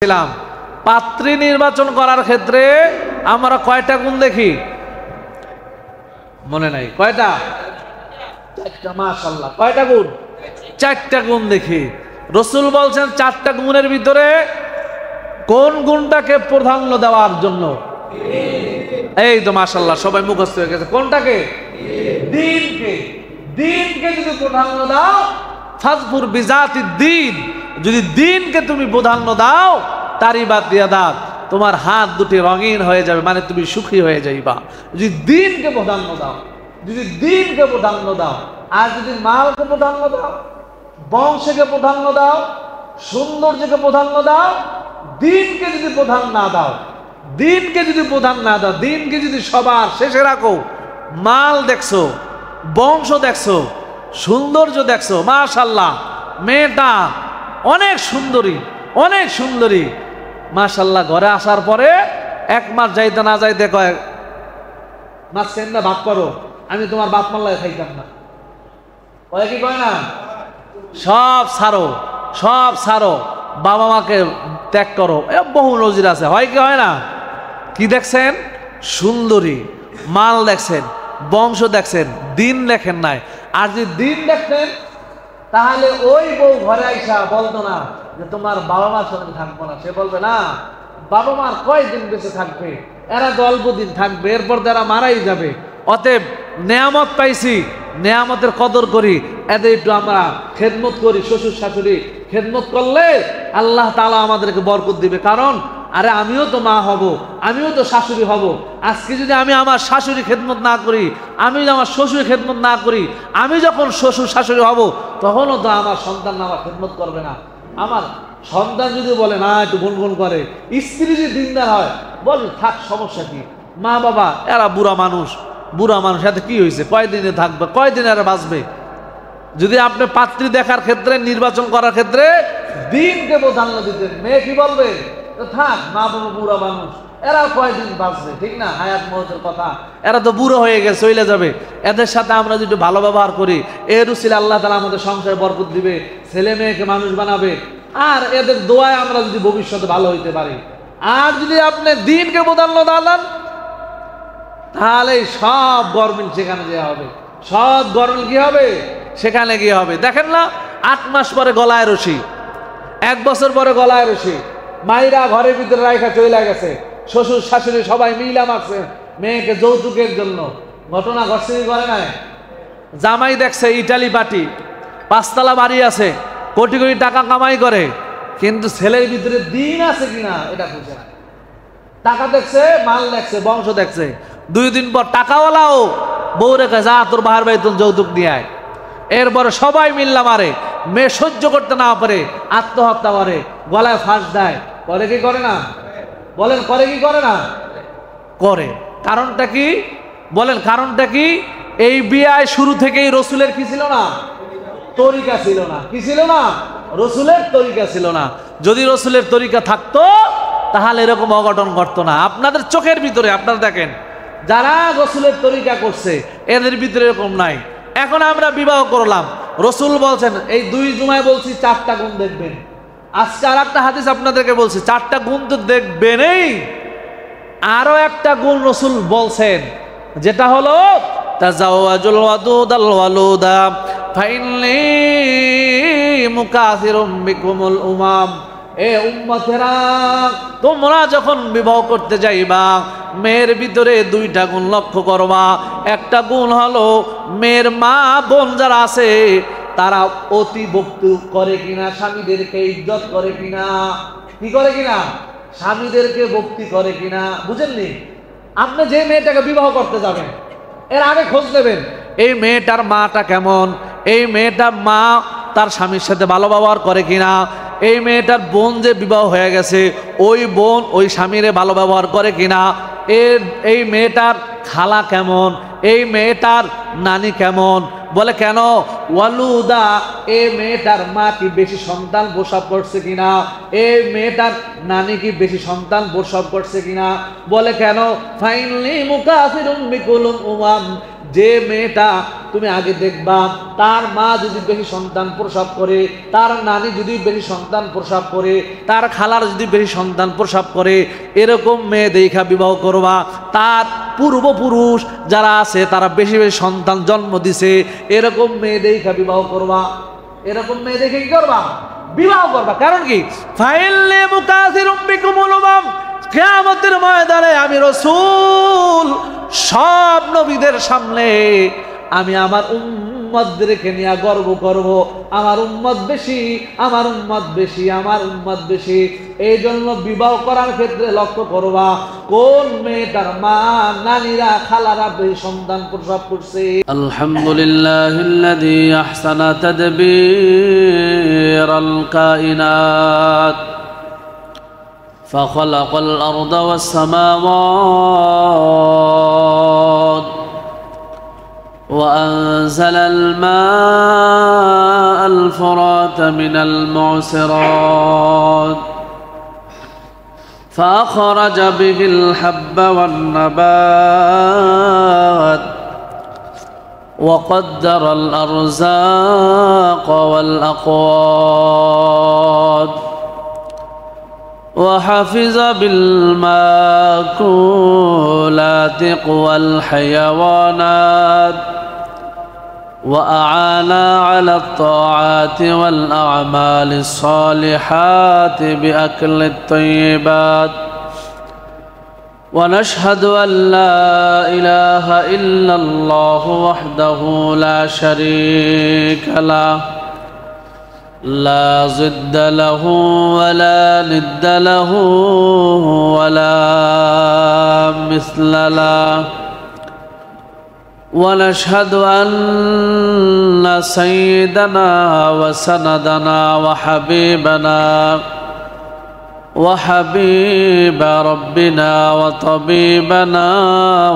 ছিলাম পাত্রী নির্বাচন করার ক্ষেত্রে আমরা কয়টা গুণ দেখি মনে নাই? কয়টা? চারটা। মাশাআল্লাহ, কয়টা গুণ? চারটা গুণ দেখি। রাসূল বলছেন চারটা গুণের ভিতরে কোন গুণটাকে প্রাধান্য দেওয়ার জন্য? এই তো মাশাআল্লাহ, সবাই মুখস্থ হয়ে গেছে। কোনটাকে? দ্বীনকে। দ্বীনকে যদি প্রাধান্য দাও, ফাজফুর বিজাতিদ দ্বীন, যদি দ্বীনকে তুমি প্রাধান্য দাও, তারিবাত ইয়াদাক, তোমার হাত দুটি রঙিন হয়ে যাবে, মানে তুমি সুখী হয়ে যাইবা। যদি দ্বীনকে প্রাধান্য দাও, যদি দ্বীনকে প্রাধান্য দাও, আর যদি মালকে প্রাধান্য দাও, বংশকে প্রাধান্য দাও, সৌন্দর্যকে প্রাধান্য দাও, দ্বীনকে যদি প্রধান না দাও, দ্বীনকে যদি প্রধান না দাও, দ্বীনকে যদি সবার শেষে রাখো, মাল দেখছো, বংশ দেখছো, সৌন্দর্য দেখছো, মাশাআল্লাহ মেয়েটা অনেক সুন্দরী, অনেক সুন্দরী, মাশাআল্লাহ, ঘরে আসার পরে এক মাস যাইতে না যাইতে কয়, মাছ কেন ভাগ করো, আমি তোমার বাপ মাল্লায় খাইতাম না। কয় কি কয় না? সব ছাড়ো, সব ছাড়ো, বাবা মাকে ত্যাগ করো। এ বহু নজির আছে, হয় কি হয় না? কি দেখছেন? সুন্দরী, মাল দেখছেন, বংশ দেখছেন, দিন দেখেন নাই। আর যদি দিন দেখতেন, তাহলে ওই বউ ঘরে আইসা বলতো না যে তোমার বাবা মার সঙ্গে থাকবো না। সে বলবে না, বাবা মার কয়দিন বেঁচে থাকবে, এরা তো অল্প দিন থাকবে, এরপর তারা মারাই যাবে। অতএব নেয়ামত পাইছি, নেয়ামতের কদর করি, এদের একটু আমরা খেদমত করি। শ্বশুর শাশুড়ি খেদমত করলে আল্লাহ তাআলা আমাদেরকে বরকত দিবে। কারণ আরে আমিও তো মা হব, আমিও তো শাশুড়ি হব। আজকে যদি আমি আমার শাশুড়ি খেদমত না করি, আমি যদি আমার শ্বশুর খেদমত না করি, আমি যখন শ্বশুর শাশুড়ি হব, তখনও তো আমার সন্তান আমার খেদমত করবে না। আমার সন্তান যদি বলে না, একটু গুনগুন করে, স্ত্রী যদি দিনদার হয়, বল থাক, সমস্যা কি? মা বাবা এরা বুড়া মানুষ, বুড়া মানুষ, এতে কি হয়েছে, কয়দিনে থাকবে, কয়দিন এরা বাঁচবে। যদি আপনি পাত্রী দেখার ক্ষেত্রে, নির্বাচন করার ক্ষেত্রে দিনকে প্রাধান্য দিতেন, মেয়ে কি বলবে, থাক, মা বাবা বুড়া মানুষ, এরা কয়দিন বাঁচবে, ঠিক না? হায়াত মৌতের কথা, এরা তো বুড়ো হয়ে গেছে, চলে যাবে। এদের সাথে আমরা যদি ভালো ব্যবহার করি, এর উসিলে আল্লাহ তাআলা আমাদের সংসারে বরকত দিবে, ছেলে মেয়েকে মানুষ বানাবে। আর এদের দোয়ায় আমরা যদি ভবিষ্যতে ভালো হইতে পারি। আর যদি আপনি দিনকে প্রাধান্য দেন, তাহলে সব গরমিল সেখানে দেওয়া হবে, সব গরমিল কি হবে, সেখানে গিয়ে হবে। দেখেন না, 8 মাস পরে গলায় রশি, 1 বছর পরে গলায় রশি, মাইরা ঘরের ভিতরে রাখা চলে গেছে, শ্বশুর শাশুড়ি সবাই মিলা মারছে মেয়েকে যৌতুকের জন্য। ঘটনা ঘটছে কি করে নাই? জামাই দেখছে ইটালি পার্টি, 5 তলা বাড়ি আছে, কোটি কোটি টাকা কামাই করে, কিন্তু ছেলের ভিতরে দিন আছে কিনা এটা বুঝে না। টাকা দেখছে, মাল দেখছে, বংশ দেখছে। 2 দিন পর টাকাওয়ালাও বউ রেখে, যা তোর বাহার বাড়ি তোর যৌতুক নিয়ে আয়। এরপরে সবাই মিল্লা মারে, মেয়ে সহ্য করতে না পারে আত্মহত্যা করে, গলায় ফাঁস দেয়। করে কি করে না? বলেন, করে কি করে না? করে। কারণটা কি বলেন? কারণটা কি? এই বিয়ায় শুরু থেকেই রসুলের কি ছিল না? তরিকা ছিল না। কি ছিল না? রসুলের তরিকা ছিল না। যদি রসুলের তরিকা থাকতো, তাহলে এরকম অঘটন ঘটতো না। আপনাদের চোখের ভিতরে আপনারা দেখেন, যারা রসুলের তরিকা করছে, এদের ভিতরে এরকম নাই। এখন আমরা বিবাহ করলাম, রসুল বলছেন, এই 2 জুমায় বলছি 4টা গুণ দেখবেন। আজকে আর একটা হাদিস আপনাদেরকে বলছি, 4টা গুণ তো দেখবেনই, আরো একটা গুণ রসুল বলছেন, যেটা হলো তাজাওয়াজুল ওয়াদুদাল ওয়ালুদা ফাইন্নী মুকাসিরুম বিকুমুল উমাম। এ উম্মতেরা, তোমরা যখন বিবাহ করতে যাইবা, মেয়ের ভিতরে 2টা গুণ লক্ষ্য করবা। একটা গুণ হলো মেয়ের মা বোন যারা আছে, তারা অতি ভক্তি করে কিনা, স্বামীদেরকে ইজ্জত করে কিনা, কি করে কিনা, স্বামীদেরকে ভক্তি করে কিনা। বুঝেননি? আপনি যে মেয়েটাকে বিবাহ করতে যাবেন, এর আগে খোঁজ নেবেন এই মেয়েটার মাটা কেমন, এই মেয়েটার মা তার স্বামীর সাথে ভালো ব্যবহার করে কিনা, এই মেয়েটার বোন যে বিবাহ হয়ে গেছে, ওই বোন ওই স্বামীরে ভালো ব্যবহার করে কিনা, এই মেয়েটার খালা কেমন, এই মেয়েটার নানি কেমন। বলে কেন? ওয়ালুদা, এই মেয়েটার মা কি বেশি সন্তান প্রসব করছে কিনা, এই মেয়েটার নানি কি বেশি সন্তান প্রসব করছে কিনা। বলে কেন? ফাইনালি মুকাসিরুম বিকুলুম উমাম, যে মেয়েটা তুমি আগে দেখবা তার মা যদি বেশি সন্তান প্রসব করে, তার নানি যদি বেশি সন্তান প্রসব করে, তার খালার যদি বেশি সন্তান প্রসব করে, এরকম মেয়ে দেখা বিবাহ করবা। তার পূর্বপুরুষ যারা আছে তারা বেশি বেশি সন্তান জন্ম দিছে, এরকম মেয়ে দেখা বিবাহ করবা। এরকম মেয়ে দেখে কি করবা? বিবাহ করবা। কারণ কি? ফাইল্লে মুকাসিরুম বিকুমুল উমাম, কিয়ামতের ময়দানে আমি রাসূল সব নবীদের সামনে আমি আমার উম্মতদেরকে নিয়ে গর্ব করব। আমার উম্মত বেশি, আমার উম্মত বেশি, আমার উম্মত বেশি। এই জন্য বিবাহ করার ক্ষেত্রে লক্ষ্য করবা কোন মেয়েটার মা নানিরা খালারা বেশি সন্তান প্রসব করছে। আলহামদুলিল্লাহিল্লাযী আহসানা তাদবীরাল কায়নাত ফাখালাকাল আরদা ওয়াস সামাওয়াত وأنزل الماء الفرات من المعصرات فأخرج به الحب والنبات وقدر الأرزاق والأقوات وحفظ بالمأكولات قوى الحيوانات وأعان على الطاعات والأعمال الصالحات بأكل الطيبات ونشهد أن لا إله إلا الله وحده لا شريك له لا ضد له ولا ند له ولا مثل له ونشهد أن سيدنا وسندنا وحبيب ربنا وطبيبنا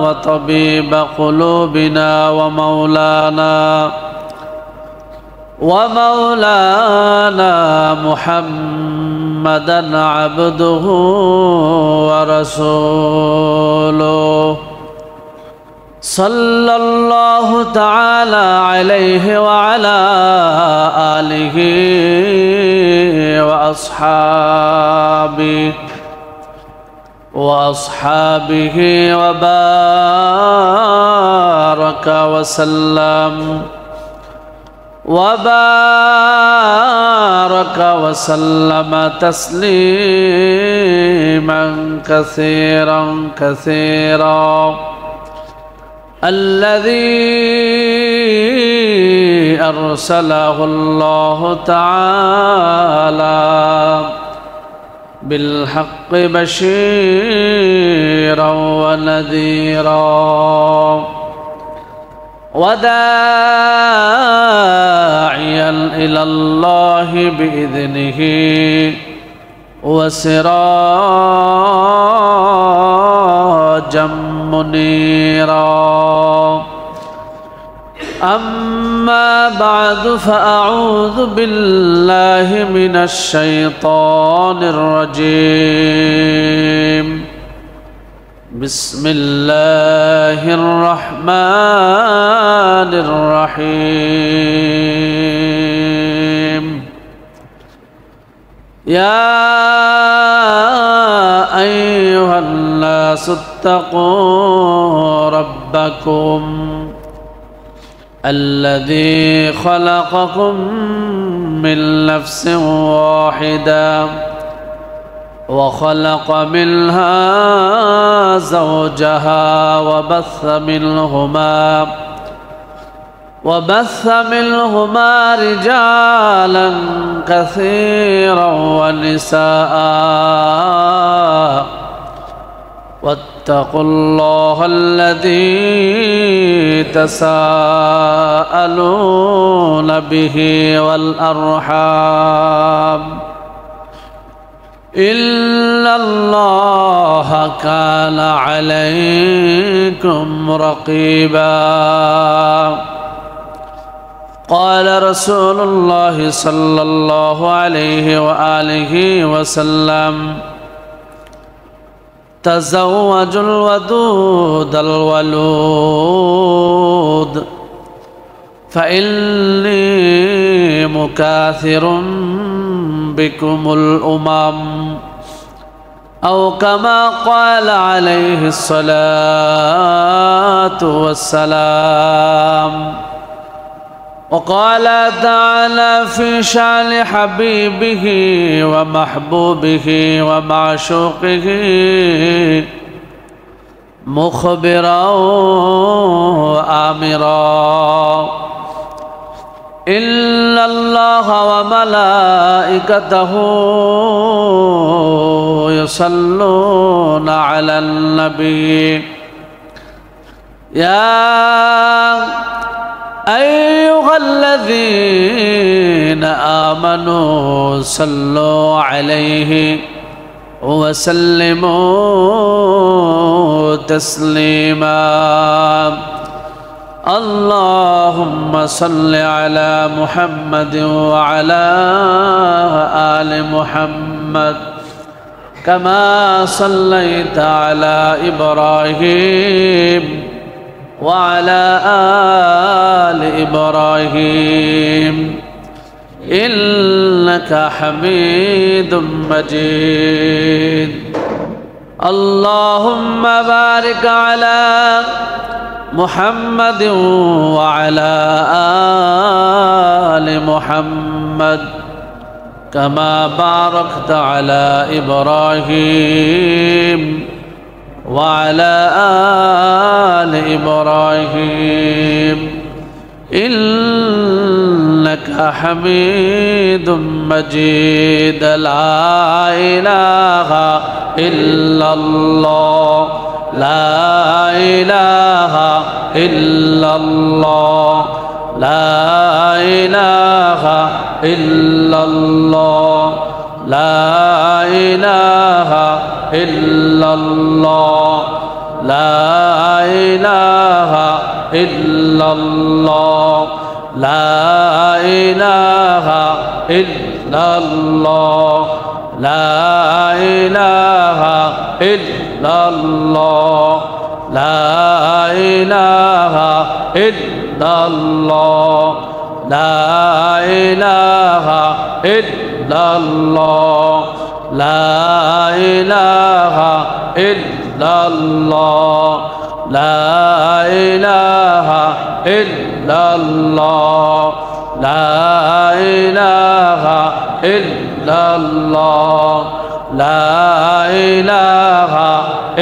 وطبيب قلوبنا ومولانا محمدا عبده ورسوله صلى الله تعالى عليه وعلى آله وأصحابه وبارك وسلم تسليما كثيرا كثيرا الذي أرسله الله تعالى بالحق بشيرا ونذيرا وداعيا إلى الله بإذنه وسراجا منيرا أما بعد فأعوذ بالله من الشيطان الرجيم بسم الله الرحمن الرحيم يا أيها الناس اتقوا ربكم الذي خلقكم من نفس واحدة وخلق منها زوجها وبث منهما رجالا كثيرا ونساء واتقوا الله الذي تساءلون به والأرحام إن الله كان عليكم رقيبا قال رسول الله صلى الله عليه وآله وسلم تزوجوا الودود الولود فإني مكاثر بكم الأمم أو كما قال عليه الصلاة والسلام. وقال تعالى في شأن حبيبه ومحبوبه ومعشوقه مخبرا وآمرا: إن الله وملائكته يصلون على النبي يا أيها الذين آمنوا صلوا عليه وسلموا تسليما. اللهم صل على محمد وعلى آل محمد كما صليت على إبراهيم وعلى آل إبراهيم إنك حميد مجيد. اللهم بارك على محمد وعلى آل محمد كما باركت على إبراهيم وعلى آل إبراهيم إنك حميد مجيد. لا إله إلا الله لا إله إلا الله لا إله إلا الله لا إله إلا الله لا إله إلا الله لا إله إلا الله لا إله إلا الله لا إله إلا الله لا إله إلا الله لا إله إلا الله لا إله إلا الله لا إله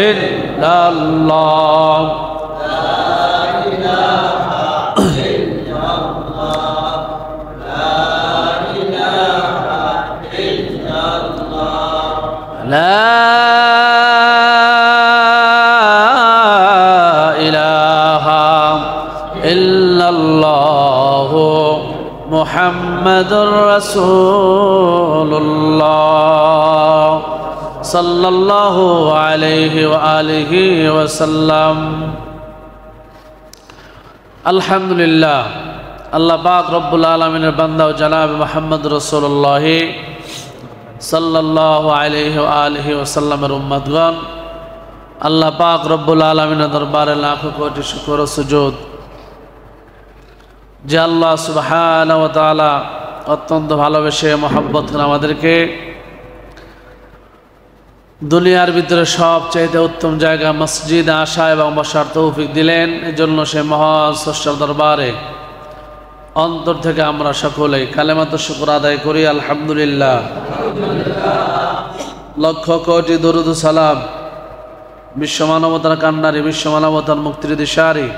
إلا الله لا إله إلا الله لا إله إلا الله محمد رسول الله صلى الله عليه وآله وسلم. الحمد لله আল্লাহ পাক রব্বুল আলামিনের বান্দা ও জনাব মুহাম্মদ রাসূলুল্লাহ সাল্লাল্লাহু আলাইহি ওয়া আলিহি ওয়াসাল্লামের উম্মতগণ, আল্লাহ পাক রব্বুল আলামিনের দরবারে লাখো কোটি শুকর ও সুজুদ যে আল্লাহ সুবহানাহু ওয়া তাআলা অত্যন্ত ভালোবেসে মহব্বত করে আমাদেরকে দুনিয়ার ভিতরে সবচাইতে উত্তম জায়গা মসজিদে আসা এবং বসার তৌফিক দিলেন। এজন্য সে মহান স্রষ্টার দরবারে অন্তর থেকে আমরা সকলেই কালেমাত শুকর আদায় করি আলহামদুলিল্লাহ। লক্ষ কোটি দরুদ সালাম বিশ্ব মানবতার কান্নারি, বিশ্ব মানবতার মুক্তির দিশারি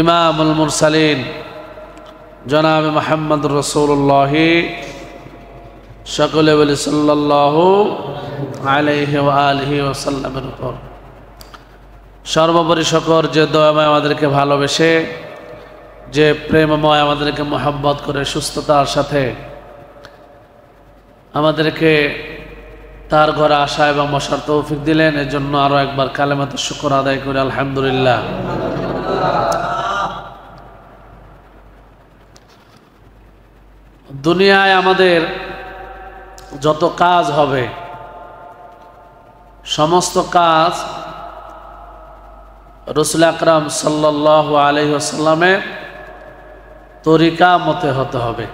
ইমামুল মুরসালিন জনাব মুহাম্মদুর রাসূলুল্লাহ সকলে বলি সাল্লাল্লাহু আলাইহি ওয়া আলিহি ওয়াসাল্লামের উপর। সর্বোপরি সকর যে দয়াময় আমাদেরকে ভালোবেসে, যে প্রেমময় আমাদেরকে মোহাব্বত করে সুস্থতার সাথে আমাদেরকে তার ঘরে আসা এবং বসার তৌফিক দিলেন, এর জন্য আরো একবার কালেমাত শুকর আদায় করে আলহামদুলিল্লাহ। দুনিয়ায় আমাদের যত কাজ হবে সমস্ত কাজ রাসূল আকরাম সাল্লাল্লাহু আলাইহি ওয়াসাল্লামের তরিকা মতে হতে হবে।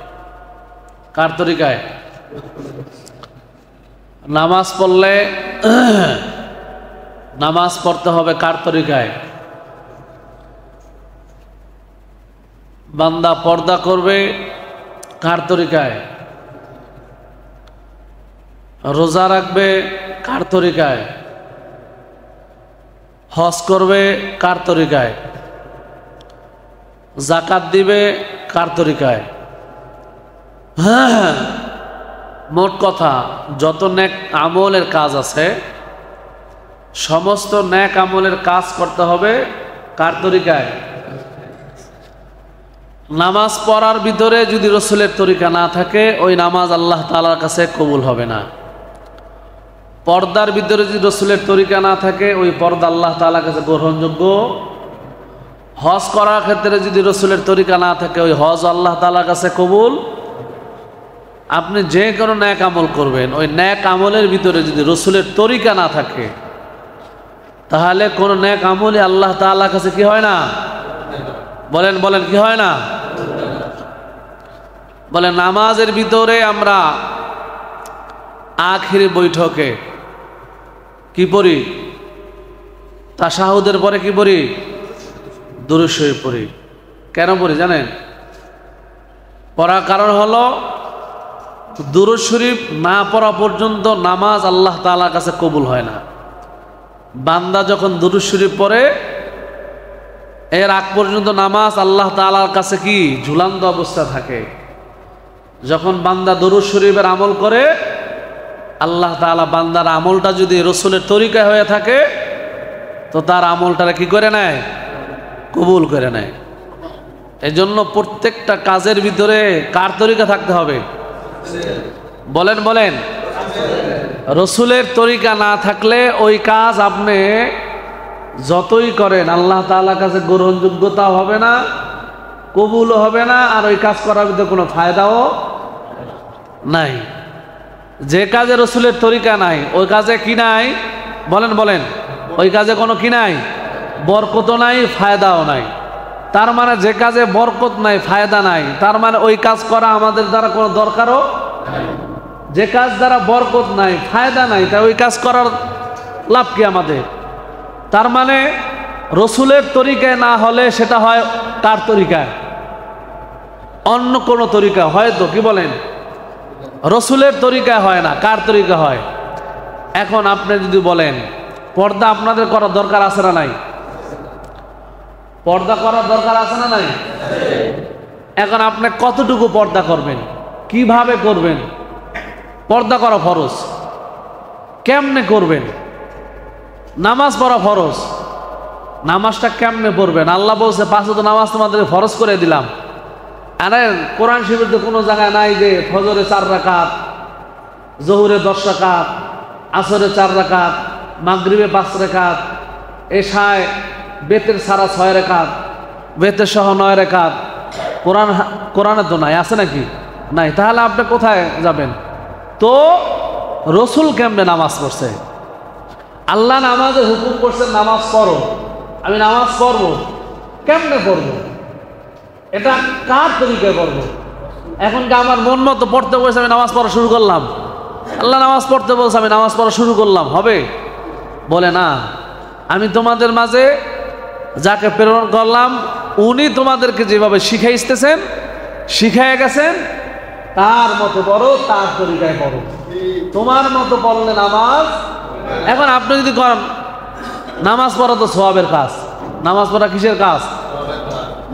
কার তরিকায়? নামাজ পড়লে নামাজ পড়তে হবে কার তরিকায়? বান্দা পর্দা করবে কার তরিকায়? রোজা রাখবে কার তরিকায়? হজ করবে কার তরিকায়? জাকাত দিবে কার তরিকায়? হ্যাঁ, মোট কথা যত নেক আমলের কাজ আছে সমস্ত নেক আমলের কাজ করতে হবে কার তরিকায়? নামাজ পড়ার ভিতরে যদি রসুলের তরিকা না থাকে ওই নামাজ আল্লাহ তাআলার কাছে কবুল হবে না। পর্দার ভিতরে যদি রসুলের তরিকা না থাকে ওই পর্দা আল্লাহ তাআলার কাছে গ্রহণযোগ্য। হজ করার ক্ষেত্রে যদি রসুলের তরিকা না থাকে ওই হজ আল্লাহ তাআলার কাছে কবুল। আপনি যে কোনো ন্যাক আমল করবেন ওই ন্যাক আমলের ভিতরে যদি রসুলের তরিকা না থাকে তাহলে কোনো ন্যাক আমলই আল্লাহ তাআলার কাছে কি হয় না? বলেন বলেন কি হয় না? বলে নামাজের ভিতরে আমরা আখিরি বৈঠকে কি পড়ি? তাশাহুদের পরে কি পড়ি? দুরূদ শরীফ পড়ি। কেন পড়ি জানেন? পড়ার কারণ হলো দুরূদ শরীফ না পড়া পর্যন্ত নামাজ আল্লাহ তাআলার কাছে কবুল হয় না। বান্দা যখন দুরূদ শরীফ পড়ে এর আগ পর্যন্ত নামাজ আল্লাহ তাআলার কাছে কি ঝুলন্ত অবস্থা থাকে। যখন বান্দা দুরূদ শরীফের আমল করে আল্লাহ তাআলা বান্দার আমলটা যদি রসুলের তরিকায় হয়ে থাকে তো তার আমলটা কি করে নেয়? কবুল করে নেয়। এই জন্য প্রত্যেকটা কাজের ভিতরে কার তরিকা থাকতে হবে? বলেন বলেন। রসুলের তরিকা না থাকলে ওই কাজ আপনি যতই করেন আল্লাহ তাআলার কাছে গ্রহণযোগ্যতাও হবে না, কবুলও হবে না, আর ওই কাজ করার ভিতরে কোনো ফায়দাও নাই। যে কাজে রসুলের তরিকা নাই ওই কাজে কি নাই? বলেন বলেন। ওই কাজে কোনো কি নাই? বরকতও নাই, ফায়দাও নাই। তার মানে যে কাজে বরকত নাই, ফায়দা নাই, তার মানে ওই কাজ করা আমাদের দ্বারা কোনো দরকারও। যে কাজ দ্বারা বরকত নাই, ফায়দা নাই, তাই ওই কাজ করার লাভ কি আমাদের? তার মানে রসুলের তরিকায় না হলে সেটা হয় কার তরিকায়? অন্য কোনো তরিকা হয়তো কি বলেন? রসুলের তরিকায় হয় না, কার তরিকা হয়? এখন আপনি যদি বলেন পর্দা আপনাদের করার দরকার আছে না নাই? পর্দা করার দরকার আছে না নাই? এখন আপনি কতটুকু পর্দা করবেন, কিভাবে করবেন? পর্দা করা ফরজ, কেমনে করবেন? নামাজ পড়া ফরজ, নামাজটা কেমনে পড়বেন? আল্লাহ বলছে 5 ওয়াক্ত নামাজ তোমাদের ফরজ করে দিলাম। আরে কোরআন শরীফে তো কোনো জায়গায় নাই যে ফজরে 4 রাকাত, জোহরে 10 রাকাত, আসরে 4 রাকাত, মাগরিবে 5 রাকাত, এশায় বেতের সারা 6 রাকাত, বেতের সহ 9 রাকাত। কোরআনে তো নাই, আছে নাকি? নাই। তাহলে আপনি কোথায় যাবেন? তো রসুল কেমনে নামাজ পড়ছে? আল্লাহ নামাজে হুকুম করছেন নামাজ পড়ো, আমি নামাজ পড়বো। কেমনে পড়বো? এটা কার তরিকায় পড়বো? এখন কি আমার মন মতো পড়তে বলছে আমি নামাজ পড়া শুরু করলাম? আল্লাহ নামাজ পড়তে বলছে আমি নামাজ পড়া শুরু করলাম, হবে? বলে না, আমি তোমাদের মাঝে যাকে প্রেরণ করলাম উনি তোমাদেরকে যেভাবে শিখাইতেছেন, শিখাইয়া গেছেন, তার মতো পড়ো, তার তরিকায় পড়ো। তোমার মতো পড়লে নামাজ। এখন আপনি যদি করেন নামাজ পড়া তো সওয়াবের কাজ। নামাজ পড়া কিসের কাজ?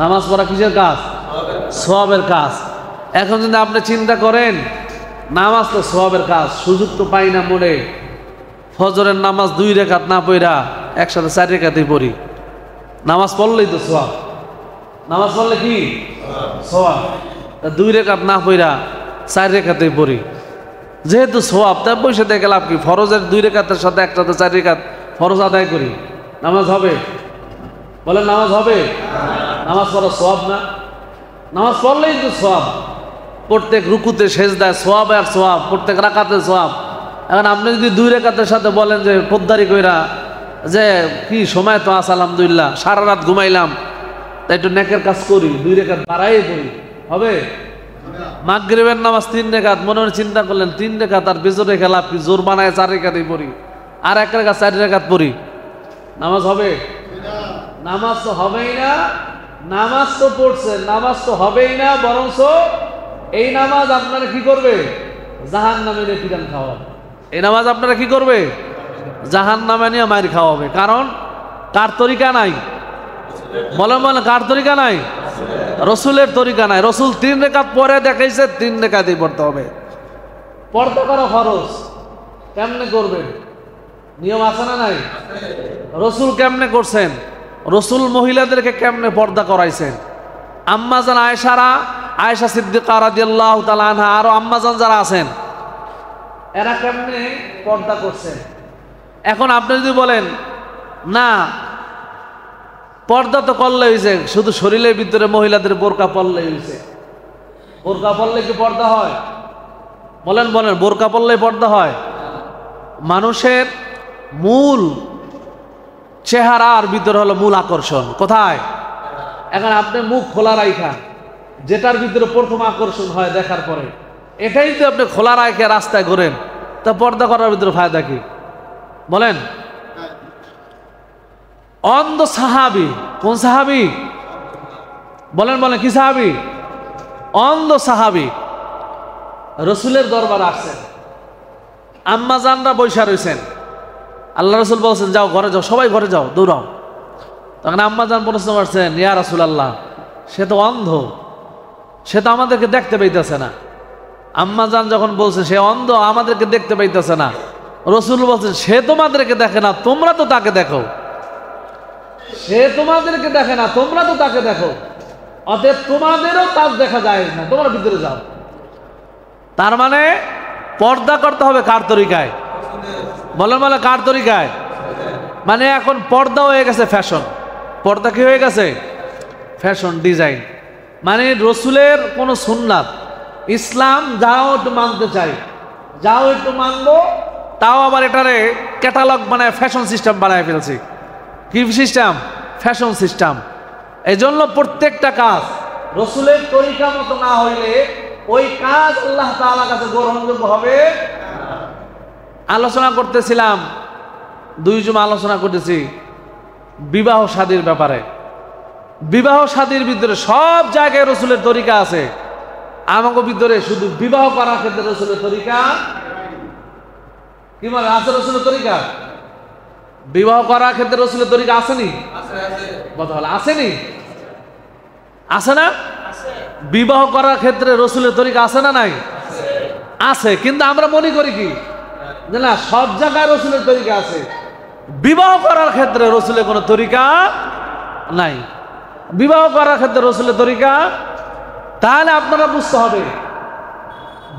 নামাজ পড়া কিসের কাজ? সওয়াবের কাজ। এখন যদি আপনি চিন্তা করেন নামাজ তো সওয়াবের কাজ, সুযোগ তো পাই না মনে, ফজরের নামাজ 2 রাকাত না পড়া একসাথে 4 রাকাতই পড়ি। নামাজ পড়লেই তো সওয়াব। নামাজ পড়লে কি সওয়াব? 2 রাকাত না পড়া 4 রাকাতই পড়ি, যেহেতু সওয়াব তাই বসে দেখে লাভ কি? ফরজের 2 রাকাতের সাথে একসাথে 4 রাকাত ফরজ আদায় করি, নামাজ হবে? বলেন নামাজ হবে? নামাজ পড়া সওয়াব না? নামাজ পড়লেই তো সওয়াব। প্রত্যেক রুকুতে সেজদায় সওয়াব আর সওয়াব, প্রত্যেক রাকাতে সওয়াব। এখন আপনি যদি 2 রাকাতের সাথে বলেন যে পোদ্দারি কইরা যে কি সময় তো আছে আলহামদুলিল্লাহ, সারা রাত ঘুমাইলাম, তাই একটু নেকের কাজ করি, 2 রাকাত বাড়াই পড়ি, হবে? মাগরিবের নামাজ 3 রাকাত, মনে মনে চিন্তা করলেন 3 রাকাত আর বেজোরে খেলা, জোর বানায় 4 রাকাতই পড়ি, আর 1 রাকাত 4 রাকাত পড়ি, নামাজ হবে? নামাজ তো হবেই না। নামাজ তো পড়ছে, নামাজ তো হবেই না, বরঞ্চ এই নামাজ আপনারা কি করবে? জাহান্নামে নিয়ে পিটান খাওয়াবে। এই নামাজ আপনারা কি করবে? জাহান্নামে নিয়ে মার খাওয়াবে। কারণ কার তরিকা নাই? বলেন বলেন, কার তরিকা নাই? রসুলের তরিকা নাই। রসুল 3 রাকাত পরে দেখাইছে, 3 রাকাতই পড়তে হবে। পর্দা করা ফরজ, কেমনে করবেন? নিয়ম আছে না নাই? রসুল কেমনে করছেন? রসুল মহিলাদেরকে কেমনে পর্দা করাইছেন? আম্মাজান আয়েশা সিদ্দিকা রাদিয়াল্লাহু তাআলা আনহা, আরো আম্মাজান যারা আছেন, এরা কেমনে পর্দা করছেন? এখন আপনি যদি বলেন না, পর্দা তো করলে হয়েছে, শুধু শরীরের ভিতরে মহিলাদের বোরকা পরলে হয়েছে, বোরকা পরলে কি পর্দা হয়? বলেন বলেন, বোরকা পরলে পর্দা হয়? মানুষের মূল চেহারার ভিতরে হলো মূল আকর্ষণ কোথায়? এখন আপনি মুখ খোলা রাখা, যেটার ভিতরে প্রথম আকর্ষণ হয় দেখার পরে, এটাই তো আপনি খোলা রাখে রাস্তায় ঘোরেন, তা পর্দা করার ভিতরে ফায়দা কি? বলেন। অন্ধ সাহাবী, কোন সাহাবী? বলেন বলেন, কি সাহাবী? অন্ধ সাহাবী রসুলের দরবারে আসছেন, আম্মা জানরা বৈশা রয়েছেন, আল্লাহ রসুল বলছেন যাও ঘরে যাও, সবাই ঘরে যাও, দৌড়াও। তখন আম্মা জান প্রশ্ন করছেন, ইয়া রাসূলুল্লাহ, সে তো অন্ধ, সে তো আমাদেরকে দেখতে পাইতেছে না। আম্মা জান যখন বলছে সে অন্ধ, আমাদেরকে দেখতে পাইতেছে না, রসুল বলছেন সে তোমাদেরকে দেখে না, তোমরা তো তাকে দেখো। সে তোমাদেরকে দেখে না, তোমরা তো তাকে দেখো, অতএব তোমাদেরও তার দেখা যায় না, তোমরা ভিতরে যাও। তার মানে পর্দা করতে হবে কার তরিকায়? বলেন বলে, কার তরিকায়? মানে এখন পর্দা হয়ে গেছে ফ্যাশন। পর্দা কি হয়ে গেছে? Fashion design. মানে রসুলের কোনো সুন্নাত ইসলাম যাও একটু মানতে চাই, যাও একটু মানবো, তাও আবার এটারে ক্যাটালগ বানায় ফ্যাশন সিস্টেম বানায় ফেলছি। কি সিস্টেম? Fashion system. এই জন্য প্রত্যেকটা কাজ রসুলের তরিকা মতো না হইলে ওই কাজ আল্লাহ তাআলার কাছে গ্রহণযোগ্য হবে। আলোচনা করতেছিলাম, 2 জুমা আলোচনা করতেছি বিবাহ শাদীর ব্যাপারে। বিবাহ শাদীর ভিতরে সব জায়গায় রসুলের তরিকা আছে, আমাকে ভিতরে শুধু বিবাহ করার ক্ষেত্রে রসুলের তরিকা কি বলে আছে? রসুলের তরিকা বিবাহ করার ক্ষেত্রে রসুলের তরিকা আসেনি? কথা বলে আসেনি? আছে না? বিবাহ করার ক্ষেত্রে রসুলের তরিকা আছে না নাই? আছে। কিন্তু আমরা মনে করি কি না, সব জায়গায় রসুলের তরিকা আছে, বিবাহ করার ক্ষেত্রে রসুলের কোনো তরিকা নাই। বিবাহ করার ক্ষেত্রে রসুলের তরিকা, তাহলে আপনারা বুঝতে হবে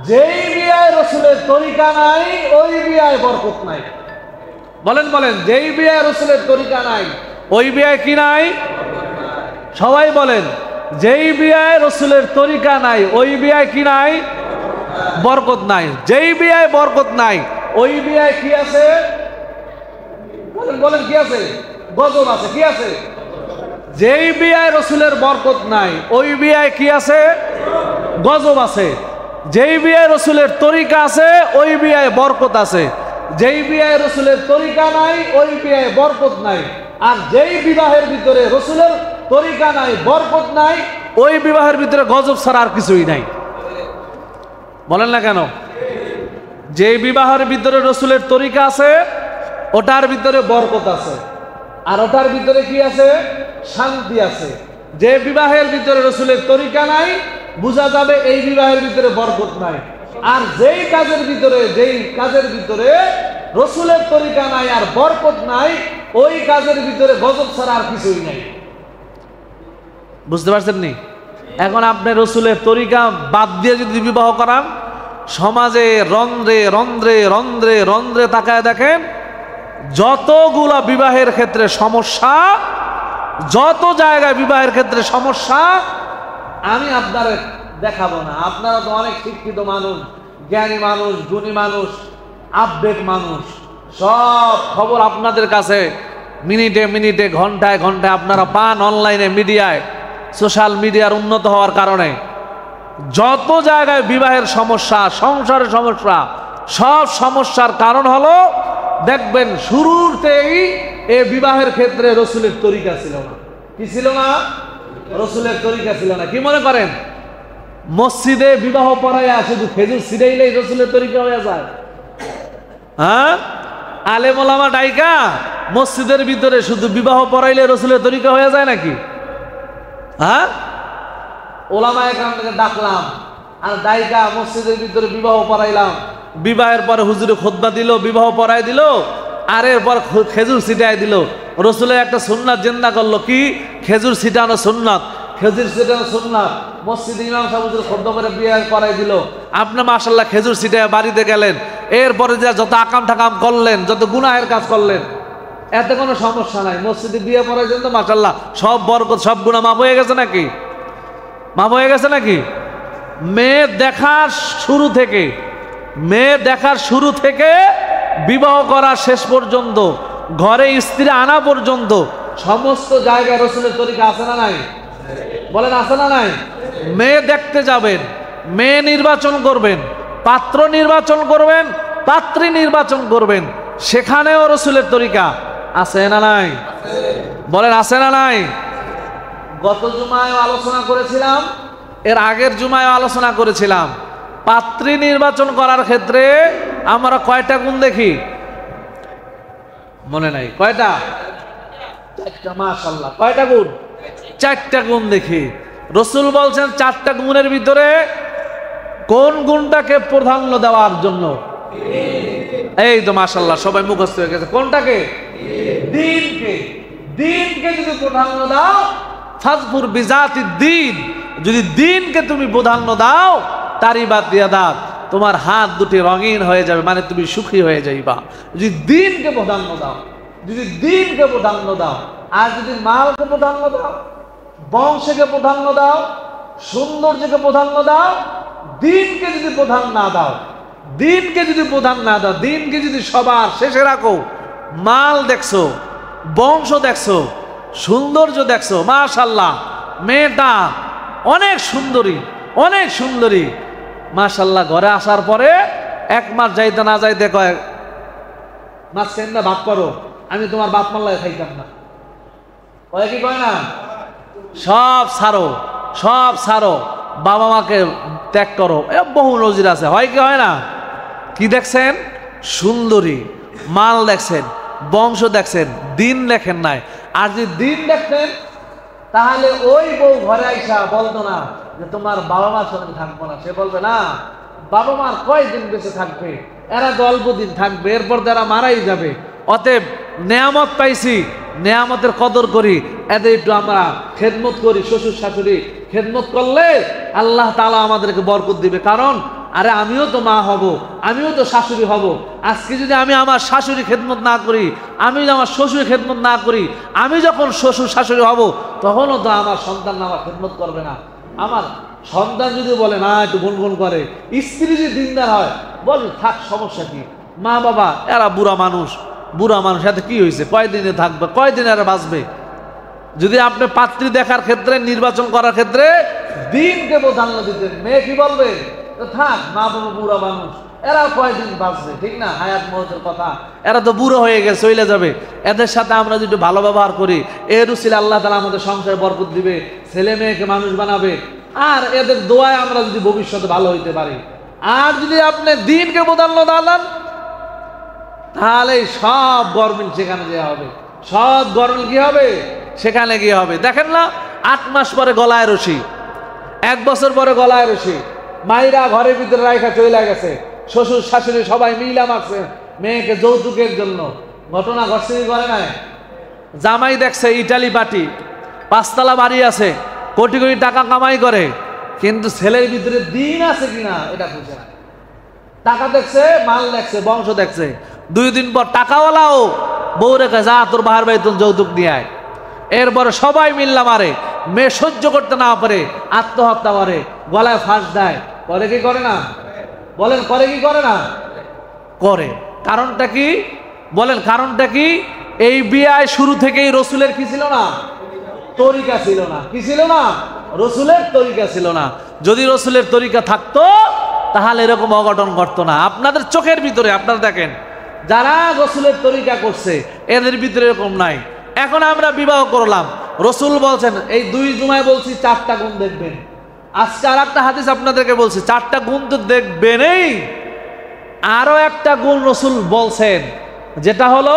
যেই বিয়ায় রসুলের তরিকা নাই ওই বিয়ায় বরকত নাই। বলেন বলেন, যেই বিয়ায় রসুলের তরিকা নাই ওই বিয়ায় কি নাই? সবাই বলেন, যেই বিয়ায় রসুলের তরিকা নাই ওই বিয়ায় কি নাই? বরকত নাই। যেই বিয়ায় বরকত নাই ওই বিয়ায় কি আছে? বলেন বলেন, কি আছে? গজব আছে। কি আছে? যেই বিয়ায় রসুলের বরকত নাই ওই বিয়ায় কি আছে? গজব আছে। যেই বিয়ায় রসুলের তরিকা আছে ওই বিয়ায় বরকত আছে। যেই বিয়ায় রসুলের তরিকা নাই ওই বিয়ায় বরকত নাই। আর যেই বিবাহের ভিতরে রসুলের তরিকা নাই, বরকত নাই, ওই বিবাহের ভিতরে গজব ছাড়া আর কিছুই নাই। বলেন না কেন? যেই বিবাহের ভিতরে রসুলের তরিকা আছে ওটার ভিতরে বরকত আছে, আর ওটার ভিতরে কি আছে? শান্তি আছে। যে বিবাহের ভিতরে রসুলের তরিকা নাই বোঝা যাবে এই বিবাহের ভিতরে বরকত নাই। আর যেই কাজের ভিতরে রসুলের তরিকা নাই আর বরকত নাই ওই কাজের ভিতরে গজব ছাড়া আর কিছুই নাই। বুঝতে পারছেন নি? এখন আপনি রসুলের তরিকা বাদ দিয়ে যদি বিবাহ করান, সমাজে রন্ধ্রে রন্ধ্রে রন্ধ্রে রন্ধ্রে তাকায় দেখেন যতগুলা বিবাহের ক্ষেত্রে সমস্যা, যত জায়গায় বিবাহের ক্ষেত্রে সমস্যা, আমি আপনারা দেখাবো না। আপনারা তো অনেক শিক্ষিত মানুষ, জ্ঞানী মানুষ, গুণী মানুষ, আপডেট মানুষ, সব খবর আপনাদের কাছে মিনিটে মিনিটে ঘন্টায় ঘন্টায় আপনারা পান অনলাইনে, মিডিয়ায়। সোশ্যাল মিডিয়ার উন্নত হওয়ার কারণে যত জায়গায় বিবাহের সমস্যা, সংসারের সমস্যা, সব সমস্যার কারণ হলো দেখবেন শুরুতেই এ বিবাহের ক্ষেত্রে রসুলের তরিকা ছিল না। কি ছিল না? রসুলের তরিকা ছিল না। কি মনে করেন মসজিদে বিবাহ পড়াইয়া শুধু খেজুর ছিড়াইলেই রসুলের তরিকা হয়ে যায়? হ্যাঁ, আলেম ওলামা ডাইকা মসজিদের ভিতরে শুধু বিবাহ পড়াইলে রসুলের তরিকা হয়ে যায় নাকি? হ্যাঁ, ওলামা এখান থেকে ডাকলাম আর ডাইকা মসজিদের ভিতরে বিবাহ পড়াইলাম, বিবাহের পরে হুজুরে খুতবা দিল, বিবাহ পড়াই দিল, আর এরপর খেজুর ছিটাই দিল। রসুলের একটা সুন্নাত জিন্দা করলো, কি? খেজুর ছিটানো সুন্নাত, খেজুর ছিটানো সুন্নাত। মসজিদে ইমাম সাহেব হুজুর খুতবা করে বিয়ে করাই দিল, আপনি মাশাআল্লাহ খেজুর ছিটায় বাড়িতে গেলেন, এরপরে যা যত আকাম ঠাকাম করলেন, যত গুনাহের কাজ করলেন, এতে কোনো সমস্যা নাই। মসজিদে বিয়ে পড়াইছেন তো মাশাআল্লাহ সব বরকত, সব গুনাহ মাফ হয়ে গেছে নাকি? মাফ হয়ে গেছে নাকি? মেয়ে দেখার শুরু থেকে বিবাহ করা শেষ পর্যন্ত, ঘরে স্ত্রী আনা পর্যন্ত সমস্ত জায়গায় রসুলের তরিকা আছে না নাই? বলেন আছে না নাই? মেয়ে দেখতে যাবেন, মেয়ে নির্বাচন করবেন, পাত্র নির্বাচন করবেন, পাত্রী নির্বাচন করবেন, সেখানেও রসুলের তরিকা আছে না নাই? বলেন আছে না নাই? গত জুমায় আলোচনা করেছিলাম, এর আগের জুমায় আলোচনা করেছিলাম, পাত্রী নির্বাচন করার ক্ষেত্রে আমরা কয়টা গুণ দেখি? মনে নাই কয়টা? চারটা। মাশাআল্লাহ, কয়টা গুণ? চারটা গুণ দেখি। রসুল বলছেন চারটা গুণের ভিতরে কোন গুণটাকে প্রাধান্য দেওয়ার জন্য? এই তো মাশাআল্লাহ সবাই মুখস্থ হয়ে গেছে। কোনটাকে? দ্বীনকে। দ্বীনকে যদি প্রাধান্য দাও, ফাজফুর বিজাতি দ্বীন, যদি দ্বীনকে তুমি প্রাধান্য দাও, তারিবাত ইয়াদাক, তোমার হাত দুটি রঙিন হয়ে যাবে, মানে তুমি সুখী হয়ে যাইবা। যদি দ্বীনকে প্রাধান্য দাও, যদি দ্বীনকে প্রাধান্য দাও, আর যদি মালকে প্রাধান্য দাও, বংশকে প্রাধান্য দাও, সৌন্দর্যকে প্রাধান্য দাও, দ্বীনকে যদি প্রধান না দাও, দ্বীনকে যদি প্রধান না দাও, দ্বীনকে যদি সবার শেষে রাখো, মাল দেখছো, বংশ দেখছো, সৌন্দর্য দেখছো, মাশাআল্লাহ মেয়েটা অনেক সুন্দরী, অনেক সুন্দরী, মাশাআল্লাহ ঘরে আসার পরে এক মাস যাইতে না যাইতে কয়, মাছ কেন্দা ভাগ করো, আমি তোমার বাপ মাল্লায় খাইতাম না। কয় কি কয় না? সব ছাড়ো, সব ছাড়ো, বাবা মাকে ত্যাগ করো। বহু নজির আছে, হয় কি হয় না? কি দেখছেন? সুন্দরী, মাল দেখছেন, বংশ দেখছেন, দিন দেখেন নাই। আর যদি দিন দেখতেন তাহলে ওই বউ ঘরে আইসা বলতো না যে তোমার বাবা মার সঙ্গে থাকবো না, সে বলবে না বাবা মার কয়দিন বেঁচে থাকবে, এরা তো অল্প দিন থাকবে, এরপর তারা মারাই যাবে। অতএব নেয়ামত পাইছি, নেয়ামতের কদর করি, এদের একটু আমরা খেদমত করি। শ্বশুর শাশুড়ি খেদমত করলে আল্লাহ তাআলা আমাদেরকে বরকত দিবে। কারণ আরে আমিও তো মা হব, আমিও তো শাশুড়ি হব। আজকে যদি আমি আমার শাশুড়ি খেদমত না করি, আমি যদি আমার শ্বশুর খেদমত না করি, আমি যখন শ্বশুর শাশুড়ি হব তখনও তো আমার সন্তান আমার খেদমত করবে না। আমার সন্তান যদি বলে না একটু গুনগুন করে, স্ত্রী যদি দিনদার হয়, বল থাক সমস্যা কি, মা বাবা এরা বুড়া মানুষ, বুড়া মানুষ এতে কি হয়েছে, কয়দিনে থাকবে, কয়দিন এরা বাঁচবে। যদি আপনি পাত্রী দেখার ক্ষেত্রে, নির্বাচন করার ক্ষেত্রে দিনকে প্রাধান্য দিতেন, মেয়ে কি বলবে, থাক মা বাবা বুড়া মানুষ, এরা কয়দিন বাঁচবে, ঠিক না? হায়াত মৌতের কথা, এরা তো বুড়ো হয়ে গেছে, চলে যাবে। এদের সাথে আমরা যদি ভালো ব্যবহার করি, এর উসিলে আল্লাহ তাআলা আমাদের সংসারে বরকত দিবে, ছেলে মেয়েকে মানুষ বানাবে, আর এদের দোয়ায় আমরা যদি ভবিষ্যতে ভালো হইতে পারি। আর যদি আপনি দিনকে প্রাধান্য দান, তাহলে সব গরমিল সেখানে গিয়ে হবে, সব গরমিল কি হবে, সেখানে গিয়ে হবে। দেখেন না, 8 মাস পরে গলায় রশি, 1 বছর পরে গলায় রশি, মাইরা ঘরের ভিতরে রাইখা চলে গেছে, শ্বশুর শাশুড়ি সবাই মিলা মারছে মেয়েকে যৌতুকের জন্য। ঘটনা ঘটছে কি করে নাই? জামাই দেখছে ইটালি পার্টি, 5 তলা বাড়ি আছে, কোটি কোটি টাকা কামাই করে, কিন্তু ছেলের ভিতরে দিন আছে কিনা এটা বুঝে না। টাকা দেখছে, মাল দেখছে, বংশ দেখছে, 2 দিন পর টাকাওয়ালাও বউ রেখে যা তোর বাহার বাড়ি তোর যৌতুক নিয়ে আয়। এরপরে সবাই মিল্লা মারে, মেয়ে সহ্য করতে না পারে আত্মহত্যা করে, গলায় ফাঁস দেয়। করে কি করে না? বলেন করে কি করে না? করে। কারণটা কি বলেন? কারণটা কি? এই বিয়ে শুরু থেকেই রসুলের কি ছিল না? তরিকা ছিল না। কি ছিল না? রসুলের তরিকা ছিল না। যদি রসুলের তরিকা থাকতো তাহলে এরকম অঘটন ঘটতো না। আপনাদের চোখের ভিতরে আপনারা দেখেন, যারা রসুলের তরিকা করছে এদের ভিতরে এরকম নাই। এখন আমরা বিবাহ করলাম, রসুল বলছেন এই 2 জুমায় বলছি 4টা গুণ দেখবেন। আজকে আর একটা হাদিস আপনাদেরকে বলছি, 4টা গুণ তো দেখবেনই, আরো একটা গুণ রসুল বলছেন, যেটা হলো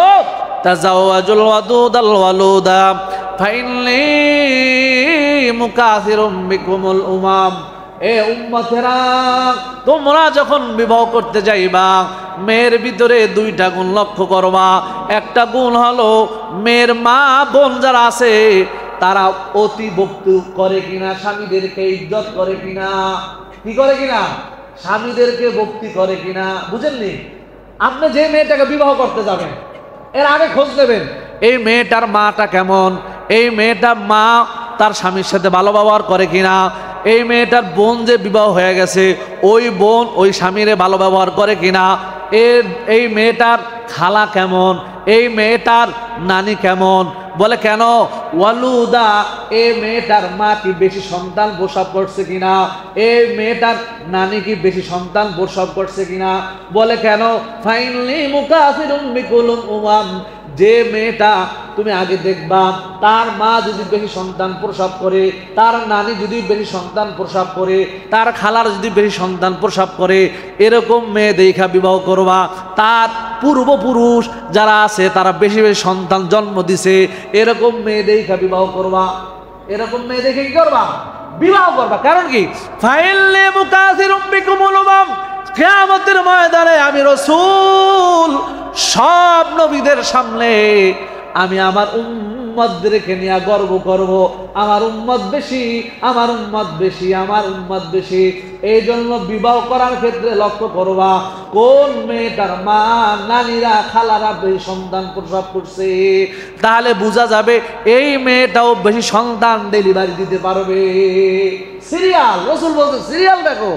তাজাওয়াজুল ওয়াদুদাল ওয়ালুদা ফাইনলি মুকাসিরুম বিকুমুল উমাম। এ উম্মতেরা, তোমরা যখন বিবাহ করতে যাইবা মেয়ের ভিতরে 2টা গুণ লক্ষ্য করবা। একটা গুণ হলো মেয়ের মা বোন যারা আছে তারা অতি ভক্তি করে কিনা, স্বামীদেরকে ইজ্জত করে কিনা। কি করে কিনা? স্বামীদেরকে ভক্তি করে কিনা। বুঝেননি? আপনি যে মেয়েটাকে বিবাহ করতে যাবেন এর আগে খোঁজ নেবেন এই মেয়েটার মাটা কেমন, এই মেয়েটার মা তার স্বামীর সাথে ভালো ব্যবহার করে কিনা, এই মেয়েটার বোন যে বিবাহ হয়ে গেছে ওই বোন ওই স্বামীরে ভালো ব্যবহার করে কিনা, এই মেয়েটার খালা কেমন, এই মেয়েটার নানি কেমন। বলে কেন? ওয়ালুদা, এই মেয়েটার মা কি বেশি সন্তান প্রসব করছে কিনা, এই মেয়েটার নানি কি বেশি সন্তান প্রসব করছে কিনা। বলে কেন? ফাইনালি মুকাসিরুম বিকুলুম উমাম, যে মেয়েটা তুমি আগে দেখবা তার মা যদি বেশি সন্তান প্রসব করে, তার নানি যদি বেশি সন্তান প্রসব করে, তার খালার যদি বেশি সন্তান প্রসব করে, এরকম মেয়ে দেখা বিবাহ করবা। তার পূর্বপুরুষ যারা আছে তারা বেশি বেশি সন্তান জন্ম দিছে, এরকম মেয়ে দেখা বিবাহ করবা। এরকম মেয়ে দেখে কি করবা? বিবাহ করবা। কারণ কি? ফাইনালি মুকাসিরুম বিকুমুল উমাম, কিয়ামতের ময়দানে আমি রাসূল সব নবীদের সামনে আমি আমার উম্মতদেরকে নিয়ে গর্ব করব। আমার উম্মত বেশি, আমার উম্মত বেশি, আমার উম্মত বেশি। এই জন্য বিবাহ করার ক্ষেত্রে লক্ষ্য করবা কোন মেয়েটার মা নানিরা খালারা বেশি সন্তান প্রসব করছে, তাহলে বোঝা যাবে এই মেয়েটাও বেশি সন্তান ডেলিভারি দিতে পারবে। সিরিয়াল, রাসূল বলছে সিরিয়াল দেখো।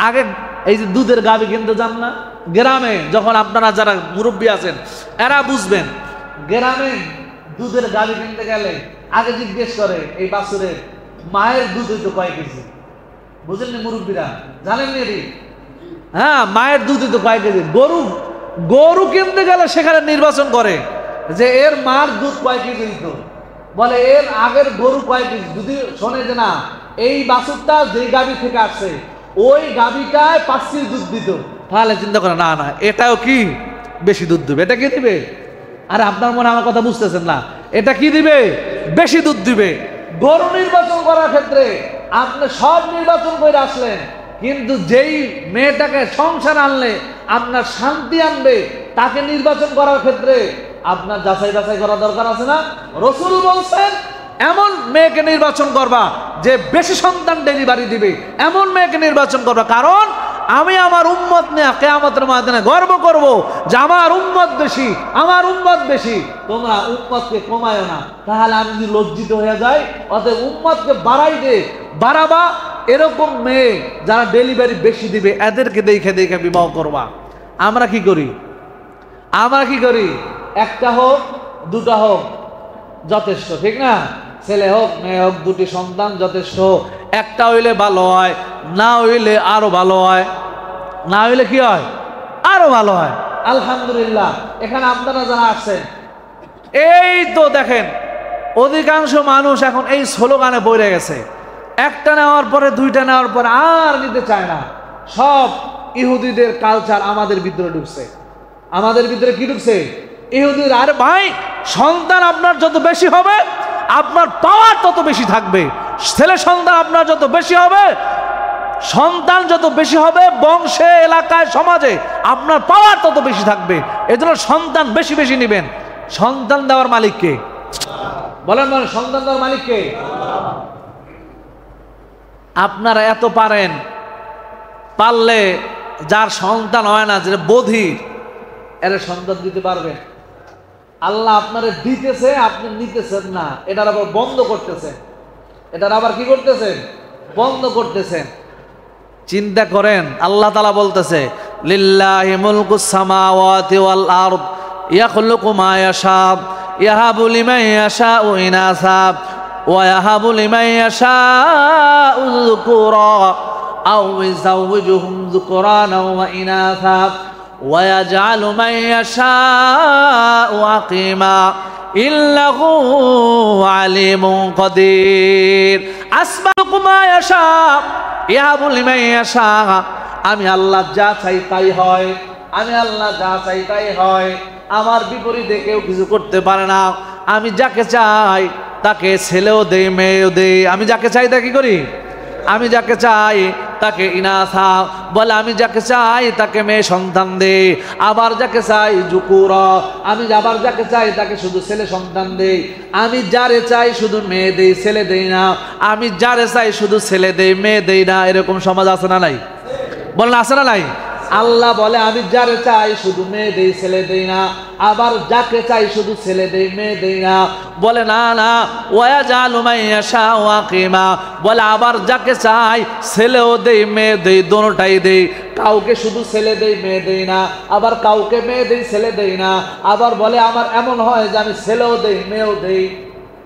আগে এই যে দুধের গাভী কিনতে যান না গ্রামে, যখন আপনারা যারা মুরব্বী আছেন এরা বুঝবেন, গ্রামে দুধের গাভী কিনতে গেলে আগে জিজ্ঞেস করে এই বাছুরের মায়ের দুধ হইতো কয় কেজি। বুঝলেন মুরব্বীরা? জানেননি এটি? হ্যাঁ, মায়ের দুধ হইতো কয় কেজি। গরু কিনতে গেলে সেখানে নির্বাচন করে যে এর মার দুধ কয় কেজি হইতো, বলে এর আগের গরু কয় কেজি। যদি শোনে যে না এই বাছুরটা যে গাভী থেকে আসছে ওই গাভীটায় 5 কেজি দুধ দিত, তাহলে চিন্তা করে না না এটাও কি বেশি দুধ দিবে। এটা কি দিবে? আরে আপনার মনে আমার কথা বুঝতেছেন না, এটা কি দিবে? বেশি দুধ দিবে। গরু নির্বাচন করার ক্ষেত্রে আপনি সব নির্বাচন করে আসলেন, কিন্তু যেই মেয়েটাকে সংসার আনলে আপনার শান্তি আনবে তাকে নির্বাচন করার ক্ষেত্রে আপনার যাচাই বাছাই করা দরকার আছে না? রাসূল বলছেন এমন মেয়েকে নির্বাচন করবা যে বেশি সন্তান ডেলিভারি দিবে, এমন মেয়েকে নির্বাচন করবা। কারণ আমি আমার উম্মত নিয়ে কিয়ামতের ময়দানে গর্ব করব যে আমার উম্মত বেশি, আমার উম্মত বেশি। তোমরা উম্মতকে কমায়ও না, তাহলে আমি যদি লজ্জিত হয়ে যাই। অতএব উম্মতকে বাড়াবা। এরকম মেয়ে যারা ডেলিভারি বেশি দিবে এদেরকে দেখে দেখে বিবাহ করবা। আমরা কি করি? একটা হোক দুটা হোক যথেষ্ট, ঠিক না? ছেলে হোক মেয়ে হোক 2টি সন্তান যথেষ্ট। একটা হইলে ভালো হয়, না হইলে আরো ভালো হয়, না হইলে কি হয়? আরো ভালো হয়। আলহামদুলিল্লাহ, এখানে আপনারা যারা আসছেন এই তো দেখেন অধিকাংশ মানুষ এখন এই স্লোগানে পড়ে গেছে, একটা নেওয়ার পরে 2টা নেওয়ার পরে আর নিতে চায় না। সব ইহুদিদের কালচার আমাদের ভিতরে ঢুকছে। আমাদের ভিতরে কি ঢুকছে? ইহুদির। আরে ভাই, সন্তান আপনার যত বেশি হবে আপনার পাওয়ার তত বেশি থাকবে। ছেলে সন্তান আপনার যত বেশি হবে, সন্তান যত বেশি হবে বংশে, এলাকায়, সমাজে আপনার পাওয়ার তত বেশি থাকবে। এজন্য সন্তান বেশি বেশি নেবেন। সন্তান দেওয়ার মালিক কে? বলেন বলেন, সন্তান দেওয়ার মালিক কে? আপনারা এত পারলে যার সন্তান হয় না, যেটা বধির, এর সন্তান দিতে পারবেন। আল্লাহ আপনারে দিতেছে, আপনি নিতেছেন না, এটার আবার বন্ধ করতেছেন। এটার আবার কি করতেছেন? বন্ধ করতেছেন। চিন্তা করেন, আল্লাহ তাআলা বলতেছে লিল্লাহি মুলকুস সামাওয়াতি ওয়াল আরদ ইয়াখলুকু মা ইয়াশা ইয়াহাবু লিমান ইয়াশাউ ইনাসা ويهب لمن يشاء الذكورا أو يزوجهم ذكرانا وإناثا ويجعل من يشاء عقيما إنه عليم قدير أسبق ما يشاء يهب لمن يشاء আমি আল্লাহ যা চাই তাই হয়, আমি আল্লাহ যা চাই তাই হয়, আমার বিপরীতে কেউ কিছু করতে পারে না। আমি যাকে চাই তাকে ছেলেও দেই মেয়েও দেই, আমি যাকে চাই তাকে কি করি, আমি যাকে চাই তাকে ইনাথা বলে, আমি যাকে চাই তাকে মেয়ে সন্তান দেই, আবার যাকে চাই যুকুরা, আমি আবার যাকে চাই তাকে শুধু ছেলে সন্তান দেই। আমি যারে চাই শুধু মেয়ে দেই ছেলে দেই না, আমি যারে চাই শুধু ছেলে দেই মেয়ে দেই না। এরকম সমাজ আছে না নাই? বলেন আছে না নাই? আল্লাহ বলে আমি যারে চাই শুধু মেয়ে দেই ছেলে দেই না, আবার যাকে চাই শুধু ছেলে দেই মেয়ে দেই না। বলে না না, ওয়াজালু মাইয়াশা ওয়াকিমা বলে আবার যাকে চাই ছেলেও দেই মেয়ে দেই, দোনোটাই দেই। কাউকে শুধু ছেলে দেই মেয়ে দেই না, আবার কাউকে মেয়ে দেই ছেলে দেই না। আবার বলে আমার এমন হয় যে আমি ছেলেও দেই মেয়েও দেই।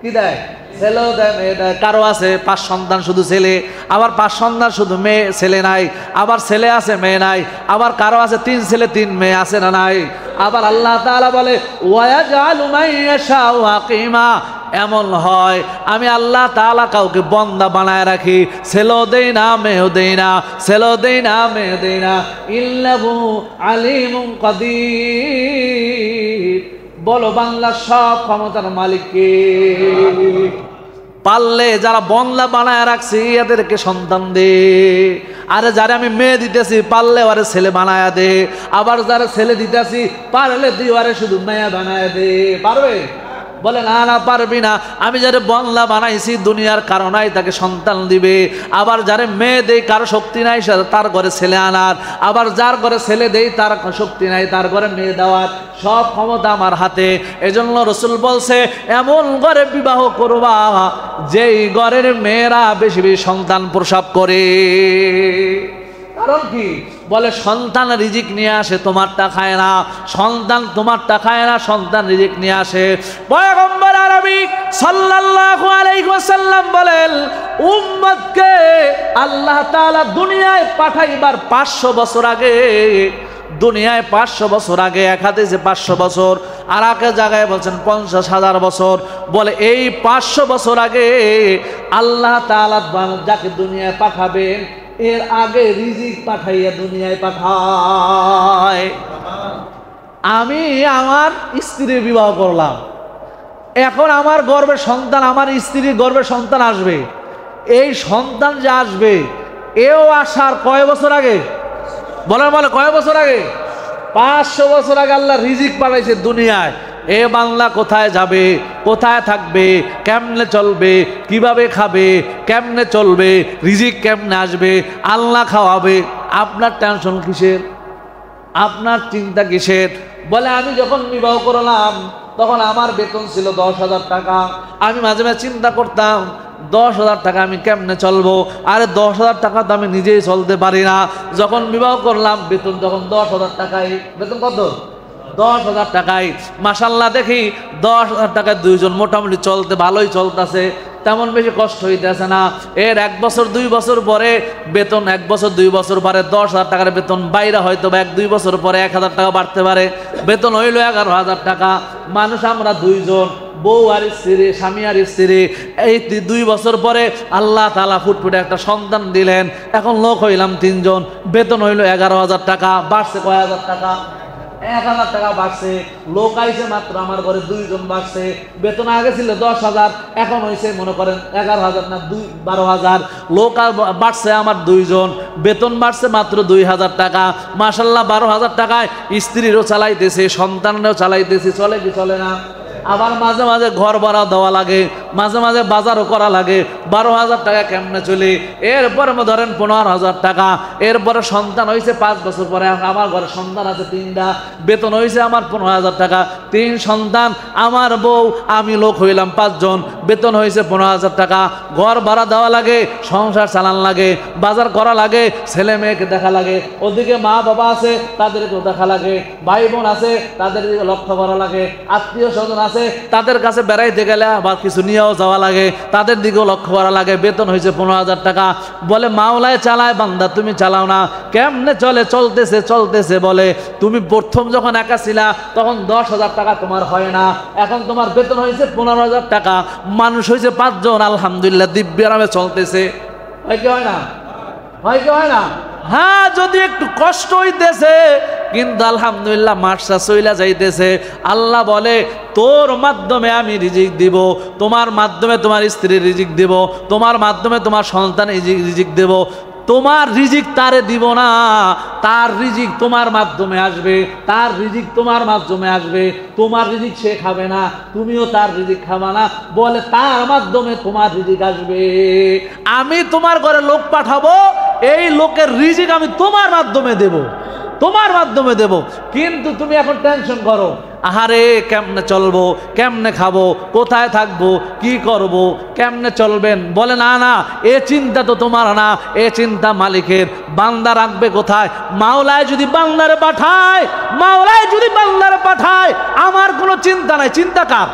কি দেয়? ছেলেও দেয় মেয়ে দেয়। কারো আছে 5 সন্তান শুধু ছেলে, আবার 5 সন্তান শুধু মেয়ে ছেলে নাই, আবার ছেলে আছে মেয়ে নাই। আবার কারো আছে 3 ছেলে 3 মেয়ে আছে না নাই? আবার আল্লাহ তাআলা বলে ওয়ায়াজালু মাইয়াশাউ আকিমা এমন হয় আমি আল্লাহ তাআলা কাউকে বান্দা বানায় রাখি, ছেলেও দেই না মেয়েও দেই না, ছেলেও দেই না মেয়েও দেই না। ইন্নাহু আলিমুন কাদির বলো বাংলা সব ক্ষমতার মালিক কে? পারলে যারা বনলা বানায় রাখছি এদেরকে সন্তান দে, আরে যারা আমি মেয়ে দিতেছি পারলে ওরে ছেলে বানায় দে, আবার যারা ছেলে দিতেছি পারলে তুই ওরে শুধু মেয়ে বানায় দে। পারবে? বলে না না পারবি না। আমি যারে বনলা বানাইছি দুনিয়ার কারণাই তাকে সন্তান দিবে, আবার যারে মেয়ে দেই কারো শক্তি নাই তার ঘরে ছেলে আনার, আবার যার ঘরে ছেলে দেই তার শক্তি নাই তার ঘরে মেয়ে দেওয়ার, সব ক্ষমতা আমার হাতে। এজন্য রাসূল বলছে এমন ঘরে বিবাহ করবা যেই ঘরের মেয়েরা বেশি বেশি সন্তান প্রসব করে। কারণ কি? বলে সন্তান রিজিক নিয়ে আসে, তোমারটা খায় না। সন্তান তোমারটা খায় না, সন্তান রিজিক নিয়ে আসে। পয়গম্বর আরবি সাল্লাল্লাহু আলাইহি ওয়াসাল্লাম বলেন উম্মতকে আল্লাহ তাআলা দুনিয়ায় পাঠাইবার 500 বছর আগে, দুনিয়ায় 500 বছর আগে, এক হাদিসে 500 বছর, আর এক জায়গায় বলছেন 50,000 বছর। বলে এই 500 বছর আগে আল্লাহ তাআলা যাকে দুনিয়ায় পাঠাবেন এর আগে রিজিক পাঠাইয়া দুনিয়ায় পাঠায়। আমি আমার স্ত্রীর বিবাহ করলাম, এখন আমার গর্ভে সন্তান, আমার স্ত্রীর গর্ভে সন্তান আসবে। এই সন্তান যে আসবে এও আসার কয় বছর আগে? বলে বলে কয় বছর আগে? 500 বছর আগে আল্লাহ রিজিক পাঠাইছে দুনিয়ায়। এ বাংলা কোথায় যাবে, কোথায় থাকবে, কেমনে চলবে, কিভাবে খাবে, কেমনে চলবে, রিজিক কেমনে আসবে, আল্লাহ খাওয়াবে। আপনার টেনশন কিসের? আপনার চিন্তা কিসের? বলে আমি যখন বিবাহ করলাম তখন আমার বেতন ছিল 10,000 টাকা। আমি মাঝে মাঝে চিন্তা করতাম 10,000 টাকা আমি কেমনে চলবো? আরে 10,000 টাকা তো আমি নিজেই চলতে পারি না। যখন বিবাহ করলাম বেতন তখন 10,000 টাকায়। বেতন কত? 10,000 টাকায়। মাশাআল্লাহ দেখি 10,000 টাকায় দুইজন মোটামুটি চলতে ভালোই চলতেছে, তেমন বেশি কষ্ট হইতেছে না। এর 1 বছর 2 বছর পরে বেতন, 1 বছর 2 বছর পরে 10,000 টাকার বেতন বাইরে হয়তো 1-2 বছর পরে 1,000 টাকা বাড়তে পারে। বেতন হইল 11,000 টাকা। মানুষ আমরা 2 জন, বউ আর স্ত্রী, স্বামী আর স্ত্রী। এই 2 বছর পরে আল্লাহ তাআলা ফুটফুটে একটা সন্তান দিলেন। এখন লোক হইলাম 3 জন, বেতন হইল 11,000 টাকা। বাড়ছে কয় হাজার টাকা? 1,000 টাকা বাড়ছে। লোক আইছে মাত্র আমার ঘরে 2 জন বাড়ছে। বেতন আগে ছিল 10,000, এখন হয়েছে মনে করেন 11,000 না 12,000। লোক বাড়ছে আমার 2 জন, বেতন বাড়ছে মাত্র 2,000 টাকা। মাশাআল্লাহ 12,000 টাকায় স্ত্রীরও চালাইতেছে, সন্তানরাও চালাইতেছে। চলে কি চলে না? আবার মাঝে মাঝে ঘর ভাড়া দেওয়া লাগে, মাঝে মাঝে বাজারও করা লাগে। 12,000 টাকা কেমনে চলে? এরপরে ধরেন 15,000 টাকা। এরপরে সন্তান হয়েছে 5 বছর পরে, আমার ঘরে সন্তান আছে 3টা, বেতন হয়েছে আমার 15,000 টাকা। 3 সন্তান, আমার বউ, আমি লোক হইলাম 5 জন, বেতন হয়েছে 15,000 টাকা। ঘর ভাড়া দেওয়া লাগে, সংসার চালান লাগে, বাজার করা লাগে, ছেলে মেয়েকে দেখা লাগে, ওদিকে মা বাবা আছে তাদেরকেও দেখা লাগে, ভাই বোন আছে তাদেরকে লক্ষ্য করা লাগে, আত্মীয় স্বজন আছে তাদের কাছে বেড়াইতে গেলে আবার কিছু নিয়েও দিকেও যাওয়া লাগে, তাদের দিকেও লক্ষ্য করা লাগে। বেতন হয়েছে 15,000 টাকা, বলে মাওলায় চালায় বান্দা তুমি চালাও না। কেমনে চলে? চলতেছে বলে তুমি প্রথম যখন একা ছিলা তখন 10,000 টাকা তোমার হয় না, এখন তোমার বেতন হয়েছে 15,000 টাকা, মানুষ হয়েছে 5 জন, আলহামদুলিল্লাহ দিব্য আরামে চলতেছে। হয় কি হয় না? হয় কি হয় না? হ্যাঁ, যদি একটু কষ্ট হইতেছে কিন্তু আলহামদুলিল্লাহ মাসটা চইলা যাইতেছে। আল্লাহ বলে তোর মাধ্যমে আমি রিজিক দিব, তোমার মাধ্যমে তোমার স্ত্রীর রিজিক দিব, তোমার মাধ্যমে তোমার সন্তান রিজিক দেব। তোমার রিজিক তারে দিব না, তার রিজিক তোমার মাধ্যমে আসবে, তার রিজিক তোমার মাধ্যমে আসবে। তোমার রিজিক সে খাবে না, তুমিও তার রিজিক খাবা না, বলে তার মাধ্যমে তোমার রিজিক আসবে। আমি তোমার ঘরে লোক পাঠাবো, এই লোকের রিজিক আমি তোমার মাধ্যমে দেব, তোমার মাধ্যমে দেব। কিন্তু তুমি এখন টেনশন করো, আহারে কেমনে চলবো, কেমনে খাবো, কোথায় থাকবো, কি করব, কেমনে চলবেন? বলে না না, এ চিন্তা তো তোমার না, এ চিন্তা মালিকের। বান্দা রাখবে কোথায়? মাওলায় যদি বান্দারে পাঠায়, মাওলায় যদি বান্দারে পাঠায়, আমার কোনো চিন্তা নাই। চিন্তা কার?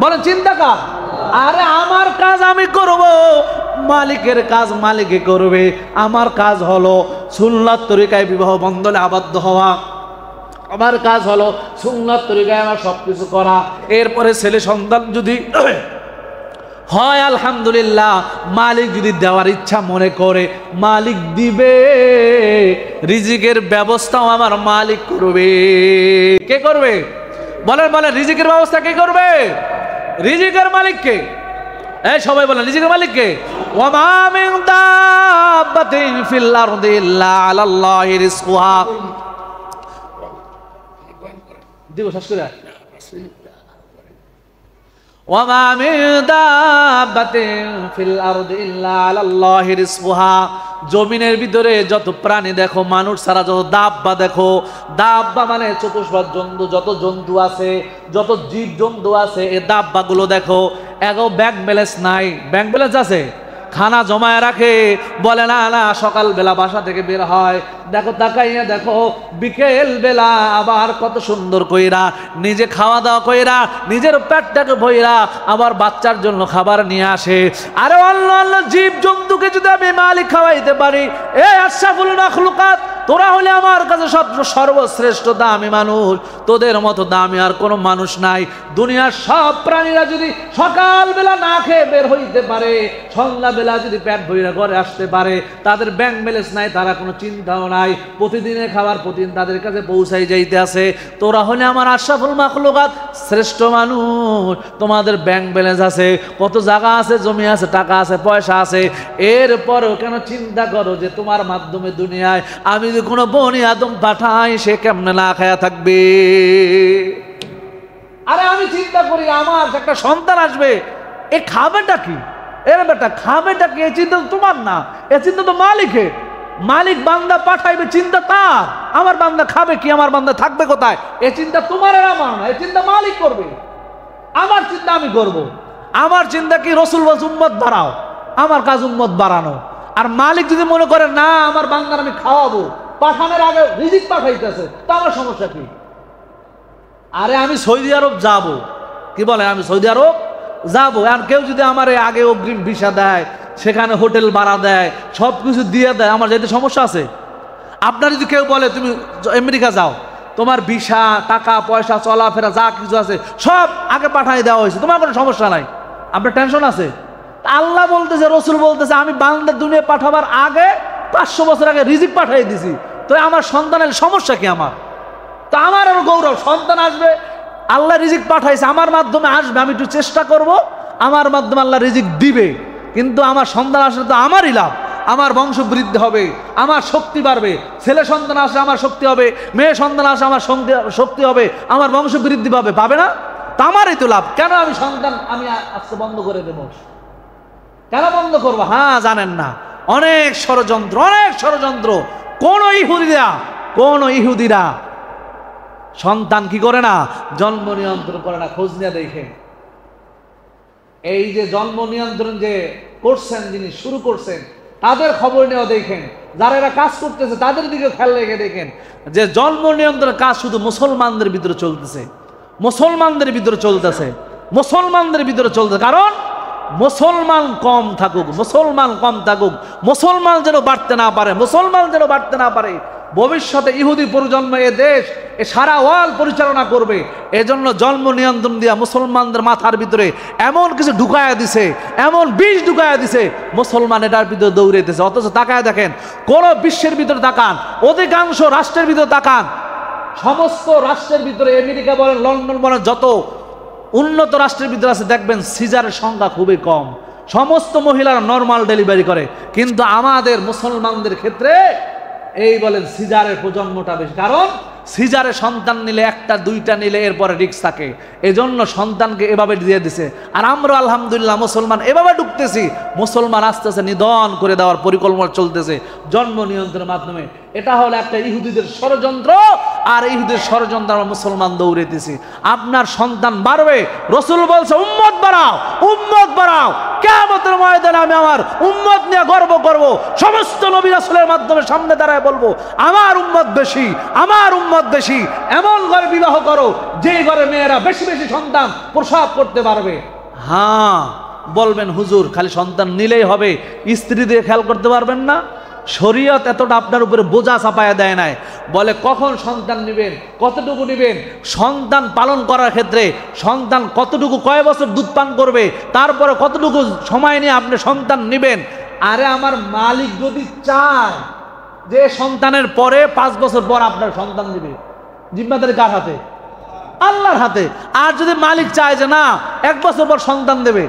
বলেন চিন্তা কার? আরে আমার কাজ আমি করব, মালিকের কাজ মালিকে করবে। আমার কাজ হলো সুন্নাত তরিকায় বিবাহ বন্ধনে আবদ্ধ হওয়া, আমার কাজ হলো সুন্নাত তরিকায় আমার সবকিছু করা। এরপরে ছেলে সন্তান যদি হয় আলহামদুলিল্লাহ, মালিক যদি দেওয়ার ইচ্ছা মনে করে মালিক দিবে, রিজিকের ব্যবস্থাও আমার মালিক করবে। কে করবে? বলেন বলেন, রিজিকের ব্যবস্থা কে করবে? রিজিকের মালিক কে? এই সবাই বলেন, রিজিকের মালিক কে? ওয়া মা মিন দাব্বাতিন ফিল আরদি ইল্লা আলাল্লাহি রিজকুহা। দিব শেষ করে। ওয়া মা মিন দাব্বাতিন ফিল আরদি ইল্লা আলাল্লাহি রিজকুহা। জমিনের ভিতরে যত প্রাণী দেখো, মানুষ ছাড়া যত দাব্বা দেখো, দাব্বা মানে চতুষ্পদ জন্তু, যত জন্তু আছে, যত জীব জন্তু আছে, এই দাব্বাগুলো দেখো, এগো ব্যাংক ব্যালেন্স নাই। ব্যাংক ব্যালেন্স আছে, খানা জমায় রাখে, বলে না না সকালবেলা বাসা থেকে বের হয়, দেখো তাকাইয়া দেখো বিকেল বেলা আবার কত সুন্দর কইরা নিজে খাওয়া দাওয়া কইরা নিজের পেটটাকে ভইরা আবার বাচ্চার জন্য খাবার নিয়ে আসে। আরে অন্য অন্য জীব জন্তুকে যদি আমি মালিক খাওয়াইতে পারি, এ আশরাফুল মাখলুকাত, তোরা হলে আমার কাছে সর্বশ্রেষ্ঠ দামি মানুষ, তোদের মতো দামি আর কোনো মানুষ নাই। দুনিয়ার সব প্রাণীরা যদি সকালবেলা না খেয়ে বের হইতে পারে, সন্ধ্যাবেলা যদি পেট ভইরা ঘরে আসতে পারে, তাদের ব্যাংক ব্যালেন্স নাই, তারা কোনো চিন্তাও নাই, প্রতিদিনের খাবার প্রতিদিন তাদের কাছে পৌঁছাই যাইতে আছে। তোরা হলে আমার আশরাফুল মাখলুকাত, শ্রেষ্ঠ মানুষ, তোমাদের ব্যাংক ব্যালেন্স আছে, কত জায়গা আছে, জমি আছে, টাকা আছে, পয়সা আছে, এরপরেও কেন চিন্তা করো যে তোমার মাধ্যমে দুনিয়ায় আমি যদি কোনো বনি আদম পাঠাই, সে কেমনে না খায়া থাকবে? আরে আমি চিন্তা করি আমার একটা সন্তান আসবে, এ খাবেটা কি? এর বেটা খাবেটা কি? এ চিন্তা তো তোমার না, এ চিন্তা তো মালিকের। মালিক বান্দা পাঠাইবে, চিন্তা তার। আমার বান্দা খাবে কি, আমার বান্দা থাকবে কোথায়, এ চিন্তা তোমার আর আমার না, এ চিন্তা মালিক করবে। আমার চিন্তা আমি করব। আমার চিন্তা কি? রসুল বলছে উম্মত বাড়াও, আমার কাজ উম্মত বাড়ানো। আর মালিক যদি মনে করে না আমার বান্দার আমি খাওয়াবো, পাঠানোর আগে রিজিক পাঠাইতেছে, তা আমার সমস্যা কি? আরে আমি সৌদি আরব যাব, কি বলে, আমি সৌদি আরব যাব, আর কেউ যদি আমার আগে অগ্রিম ভিসা দেয়, সেখানে হোটেল ভাড়া দেয়, সব কিছু দিয়ে দেয়, আমার যেতে সমস্যা আছে? আপনার যদি কেউ বলে তুমি আমেরিকা যাও, তোমার ভিসা, টাকা পয়সা, চলাফেরা যা কিছু আছে সব আগে পাঠাই দেওয়া হয়েছে, তোমার কোনো সমস্যা নাই, আপনার টেনশন আছে? আল্লাহ বলতেছে, রসুল বলতেছে, আমি বান্দা দুনিয়া পাঠাবার আগে 500 বছর আগে রিজিক পাঠিয়ে দিছি, তো আমার সন্তানের সমস্যা কি? আমার তো আমার আরো গৌরব, সন্তান আসবে, আল্লাহ রিজিক পাঠাইছে, আমার মাধ্যমে আসবে, আমি একটু চেষ্টা করব, আমার মাধ্যমে আল্লাহ রিজিক দিবে। কিন্তু আমার সন্তান আসলে তো আমারই লাভ, আমার বংশ বৃদ্ধি হবে, আমার শক্তি বাড়বে, ছেলে সন্তান আসলে আমার শক্তি হবে, মেয়ে সন্তান আসলে আমার শক্তি হবে, আমার বংশ বৃদ্ধি পাবে, পাবে না? তা আমারই তো লাভ। কেন আমি সন্তান আমি আজকে বন্ধ করে দেব? কেন বন্ধ করবো? হ্যাঁ, জানেন না, অনেক ষড়যন্ত্র, অনেক ষড়যন্ত্র। কোন ইহুদিরা সন্তান কি করে না? জন্ম নিয়ন্ত্রণ করে না। খোঁজ নিয়ে দেখেন, এই যে জন্ম নিয়ন্ত্রণ যে করছেন, যিনি শুরু করছেন, তাদের খবর নেওয়া দেখেন, যারা এরা কাজ করতেছে তাদের দিকে খেয়াল রেখে দেখেন যে জন্ম নিয়ন্ত্রণের কাজ শুধু মুসলমানদের ভিতরে চলতেছে, মুসলমানদের ভিতরে চলতেছে। মুসলমানদের ভিতরে চলতে, কারণ মুসলমান কম থাকুক, মুসলমান কম থাকুক, মুসলমান যেন বাড়তে না পারে, মুসলমান যেন বাড়তে না পারে। ভবিষ্যতে ইহুদি প্রজন্ম এ দেশ, এ সারা ওয়ার্ল্ড পরিচালনা করবে। এজন্য জন্ম নিয়ন্ত্রণ দিয়া মুসলমানদের মাথার ভিতরে এমন কিছু ঢুকায়া দিছে, এমন বিষ ঢুকায়া দিছে, মুসলমান এটার ভিতরে দৌড়াইতেছে। অথচ তাকায় দেখেন, কোন বিশ্বের ভিতরে তাকান, অধিকাংশ রাষ্ট্রের ভিতরে তাকান, সমস্ত রাষ্ট্রের ভিতরে আমেরিকা বলেন, লন্ডন বলেন, যত উন্নত রাষ্ট্রের ভিতরে আছে দেখবেন সিজারের সংখ্যা খুবই কম। সমস্ত মহিলারা নর্মাল ডেলিভারি করে, কিন্তু আমাদের মুসলমানদের ক্ষেত্রে এই বলেন সিজারের প্রজন্মটা বেশি। কারণ সিজারে সন্তান নিলে, একটা দুইটা নিলে এরপরে রিস্ক থাকে, এজন্য সন্তানকে এভাবে দিয়ে দিছে। আর আমরা আলহামদুলিল্লাহ মুসলমান এভাবে ঢুকতেছি, মুসলমান আস্তে আস্তে নিধন করে দেওয়ার পরিকল্পনা চলতেছে জন্ম নিয়ন্ত্রণের মাধ্যমে। এটা হলো একটা ইহুদিদের ষড়যন্ত্র, আর ইহুদিদের ষড়যন্ত্র আমরা মুসলমান দৌড়াইতেছি। আপনার সন্তান বাড়বে, রসুল বলছে উম্মত বাড়াও, উম্মত বাড়াও। কিয়ামতের ময়দানে আমি আমার উম্মত নিয়ে গর্ব করব, সমস্ত নবী রাসূলের মাধ্যমে সামনে দাঁড়ায় বলবো আমার উম্মত বেশি, আমার উম্মত বেশি। এমন ঘরে বিবাহ করো যে ঘরে মেয়েরা বেশি বেশি সন্তান প্রসব করতে পারবে। হ্যাঁ বলবেন হুজুর খালি সন্তান নিলেই হবে, স্ত্রী দিয়ে খেয়াল করতে পারবেন না? শরীয়ত এতটা আপনার উপরে বোঝা চাপায়া দেয় নাই। বলে কখন সন্তান নেবেন, কতটুকু নেবেন, সন্তান পালন করার ক্ষেত্রে সন্তান কতটুকু, কয় বছর দুধ পান করবে, তারপরে কতটুকু সময় নিয়ে আপনি সন্তান নেবেন। আরে আমার মালিক যদি চায় যে সন্তানের পরে 5 বছর পর আপনার সন্তান দিবে, জিম্মাদারি কার হাতে? আল্লাহর হাতে। আর যদি মালিক চায় যে না 1 বছর পর সন্তান দেবে,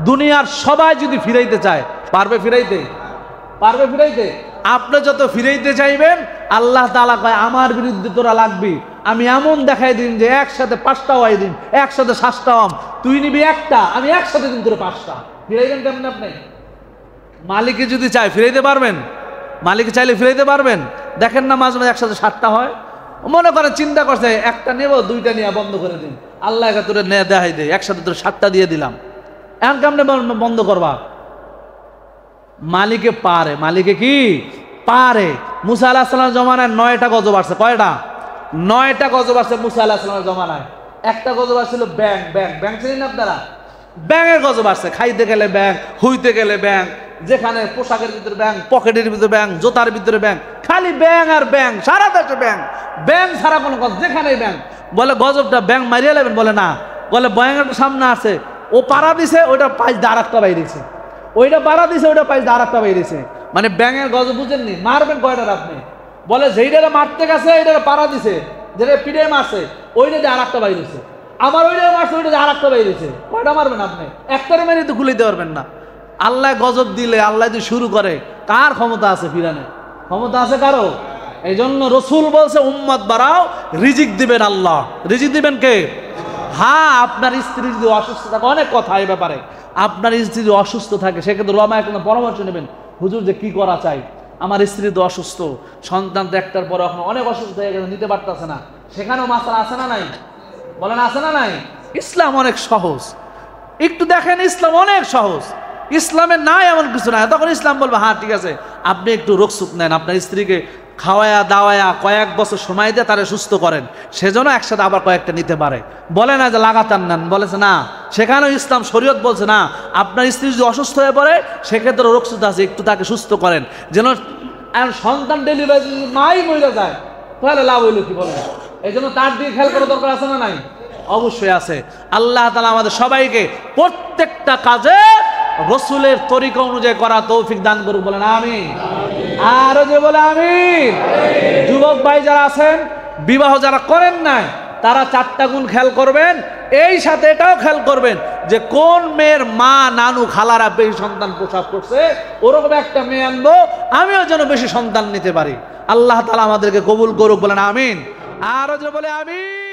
দুনিয়ার সবাই যদি ফিরাইতে চায়, পারবে ফিরাইতে? পারবে ফিরাইতে? আপনি যত ফিরাইতে চাইবেন, আল্লাহ তাআলা কয় আমার বিরুদ্ধে তোরা লাগবি, আমি এমন দেখাই দিন যে একসাথে 5টা ওয়াই দিন, একসাথে 7টা আম, তুই নিবি একটা, আমি একসাথে দিন তোর 5টা। ফিরাইবেন কেমন আপনি? মালিকে যদি চায় ফিরাইতে পারবেন? মালিক চাইলে ফিরাইতে পারবেন? দেখেন না মাঝে মাঝে একসাথে 7টা হয়। মনে করে চিন্তা করছে একটা নেব, 2টা নিয়ে বন্ধ করে দিন, আল্লাহ তোরে দেখাই দেয় একসাথে তোর 7টা দিয়ে দিলাম। এখন কেমনে বন্ধ করবা? মালিকে পারে, মালিকে কি পারে। মুসা আলাইহিস সালামের জমানায় 9টা গজব আসছে। কয়টা? 9টা গজব আসছে মুসা আলাইহিস সালামের জমানায়। একটা গজব আসছিল ব্যাং, ব্যাং, ব্যাং চিনেন আপনারা? ব্যাঙের গজব আসছে। খাইতে গেলে ব্যাং, হইতে গেলে ব্যাং, যেখানে পোশাকের ভিতরে ব্যাং, পকেটের ভিতরে ব্যাং, জোতার ভিতরে ব্যাং, খালি ব্যাং আর ব্যাং, সারা দেশে ব্যাং, ব্যাং ছাড়া কোনো গজব, যেখানেই ব্যাং। বলে গজবটা ব্যাং মারিয়ে নেবেন, বলে না, বলে ব্যাঙের সামনে আছে, ও পাড়া দিছে, ওইটা পাইছ দিয়ে আরেকটা বাইরেছে, ওইটা পাড়া দিছে, ওইটা পাইছ দিয়ে আরেকটা বাইরেছে। মানে ব্যাঙের গজব বুঝেননি? মারবেন কয়টার আপনি? বলে যেইটারে মারতে গেছে এইটারে পাড়া দিছে, যেটা পিঠে মারছে ওইটা দিয়ে আরেকটা বাইরেছে, আমার ওইটা মারছে, ওইটা দিয়ে আরেকটা বাইরেছে। কয়টা মারবেন আপনি? একটারে মেরে তো খুলে দিতে পারবেন না। আল্লাহ গজব দিলে, আল্লাহ যদি শুরু করে, কার ক্ষমতা আছে ফিরানে? ক্ষমতা আছে কারো? এই জন্য রসুল বলছে উম্মত বাড়াও, রিজিক দিবেন আল্লাহ। রিজিক দিবেন কে? হ্যাঁ, আপনার স্ত্রী যদি অসুস্থ থাকে, অনেক কথা এই ব্যাপারে, আপনার স্ত্রী যদি অসুস্থ থাকে সেক্ষেত্রে রমা এখন পরামর্শ নেবেন, হুজুর যে কি করা চাই, আমার স্ত্রী তো অসুস্থ, সন্তান তো একটার পরে এখন অনেক অসুস্থ হয়ে গেছে, নিতে পারতেছে না, সেখানেও মাসালা আছে না নাই? বলেন আছে না নাই? ইসলাম অনেক সহজ, একটু দেখেন ইসলাম অনেক সহজ, ইসলামে নাই এমন কিছু নাই। তখন ইসলাম বলবে হ্যাঁ ঠিক আছে, আপনি একটু রোগসুখ নেন, আপনার স্ত্রীকে খাওয়ায়া দাওয়ায়া কয়েক বছর সময় দিয়ে তারা সুস্থ করেন, সেজন্য একসাথে আবার কয়েকটা নিতে পারে। বলে না যে লাগাতার নেন, বলেছে না, সেখানেও ইসলাম শরীয়ত বলছে না, আপনার স্ত্রী যদি অসুস্থ হয়ে পড়ে সেক্ষেত্রে রোগসুখ আছে, একটু তাকে সুস্থ করেন, যেন সন্তান ডেলিভারি মাই মরে যায়, তাহলে লাভ হইল কি বলেন? এই জন্য তার দিকে খেয়াল করার দরকার আছে না নাই? অবশ্যই আছে। আল্লাহ তাআলা আমাদের সবাইকে প্রত্যেকটা কাজে রসুলের তরিকা অনুযায়ী করা তৌফিক দান করুক, বলেন আমিন। আর যে বলে আমিন। যুবক ভাই যারা আছেন, বিবাহ যারা করেন নাই, তারা 4টা গুণ খেয়াল করবেন, এই সাথে এটাও খেয়াল করবেন যে কোন মেয়ের মা নানু খালারা বেশি সন্তান প্রসব করছে, ওরকম একটা মেয়ে আনবো, আমিও যেন বেশি সন্তান নিতে পারি। আল্লাহ তাআলা আমাদেরকে কবুল করুক, বলেন আমিন। আর যে বলে আমিন।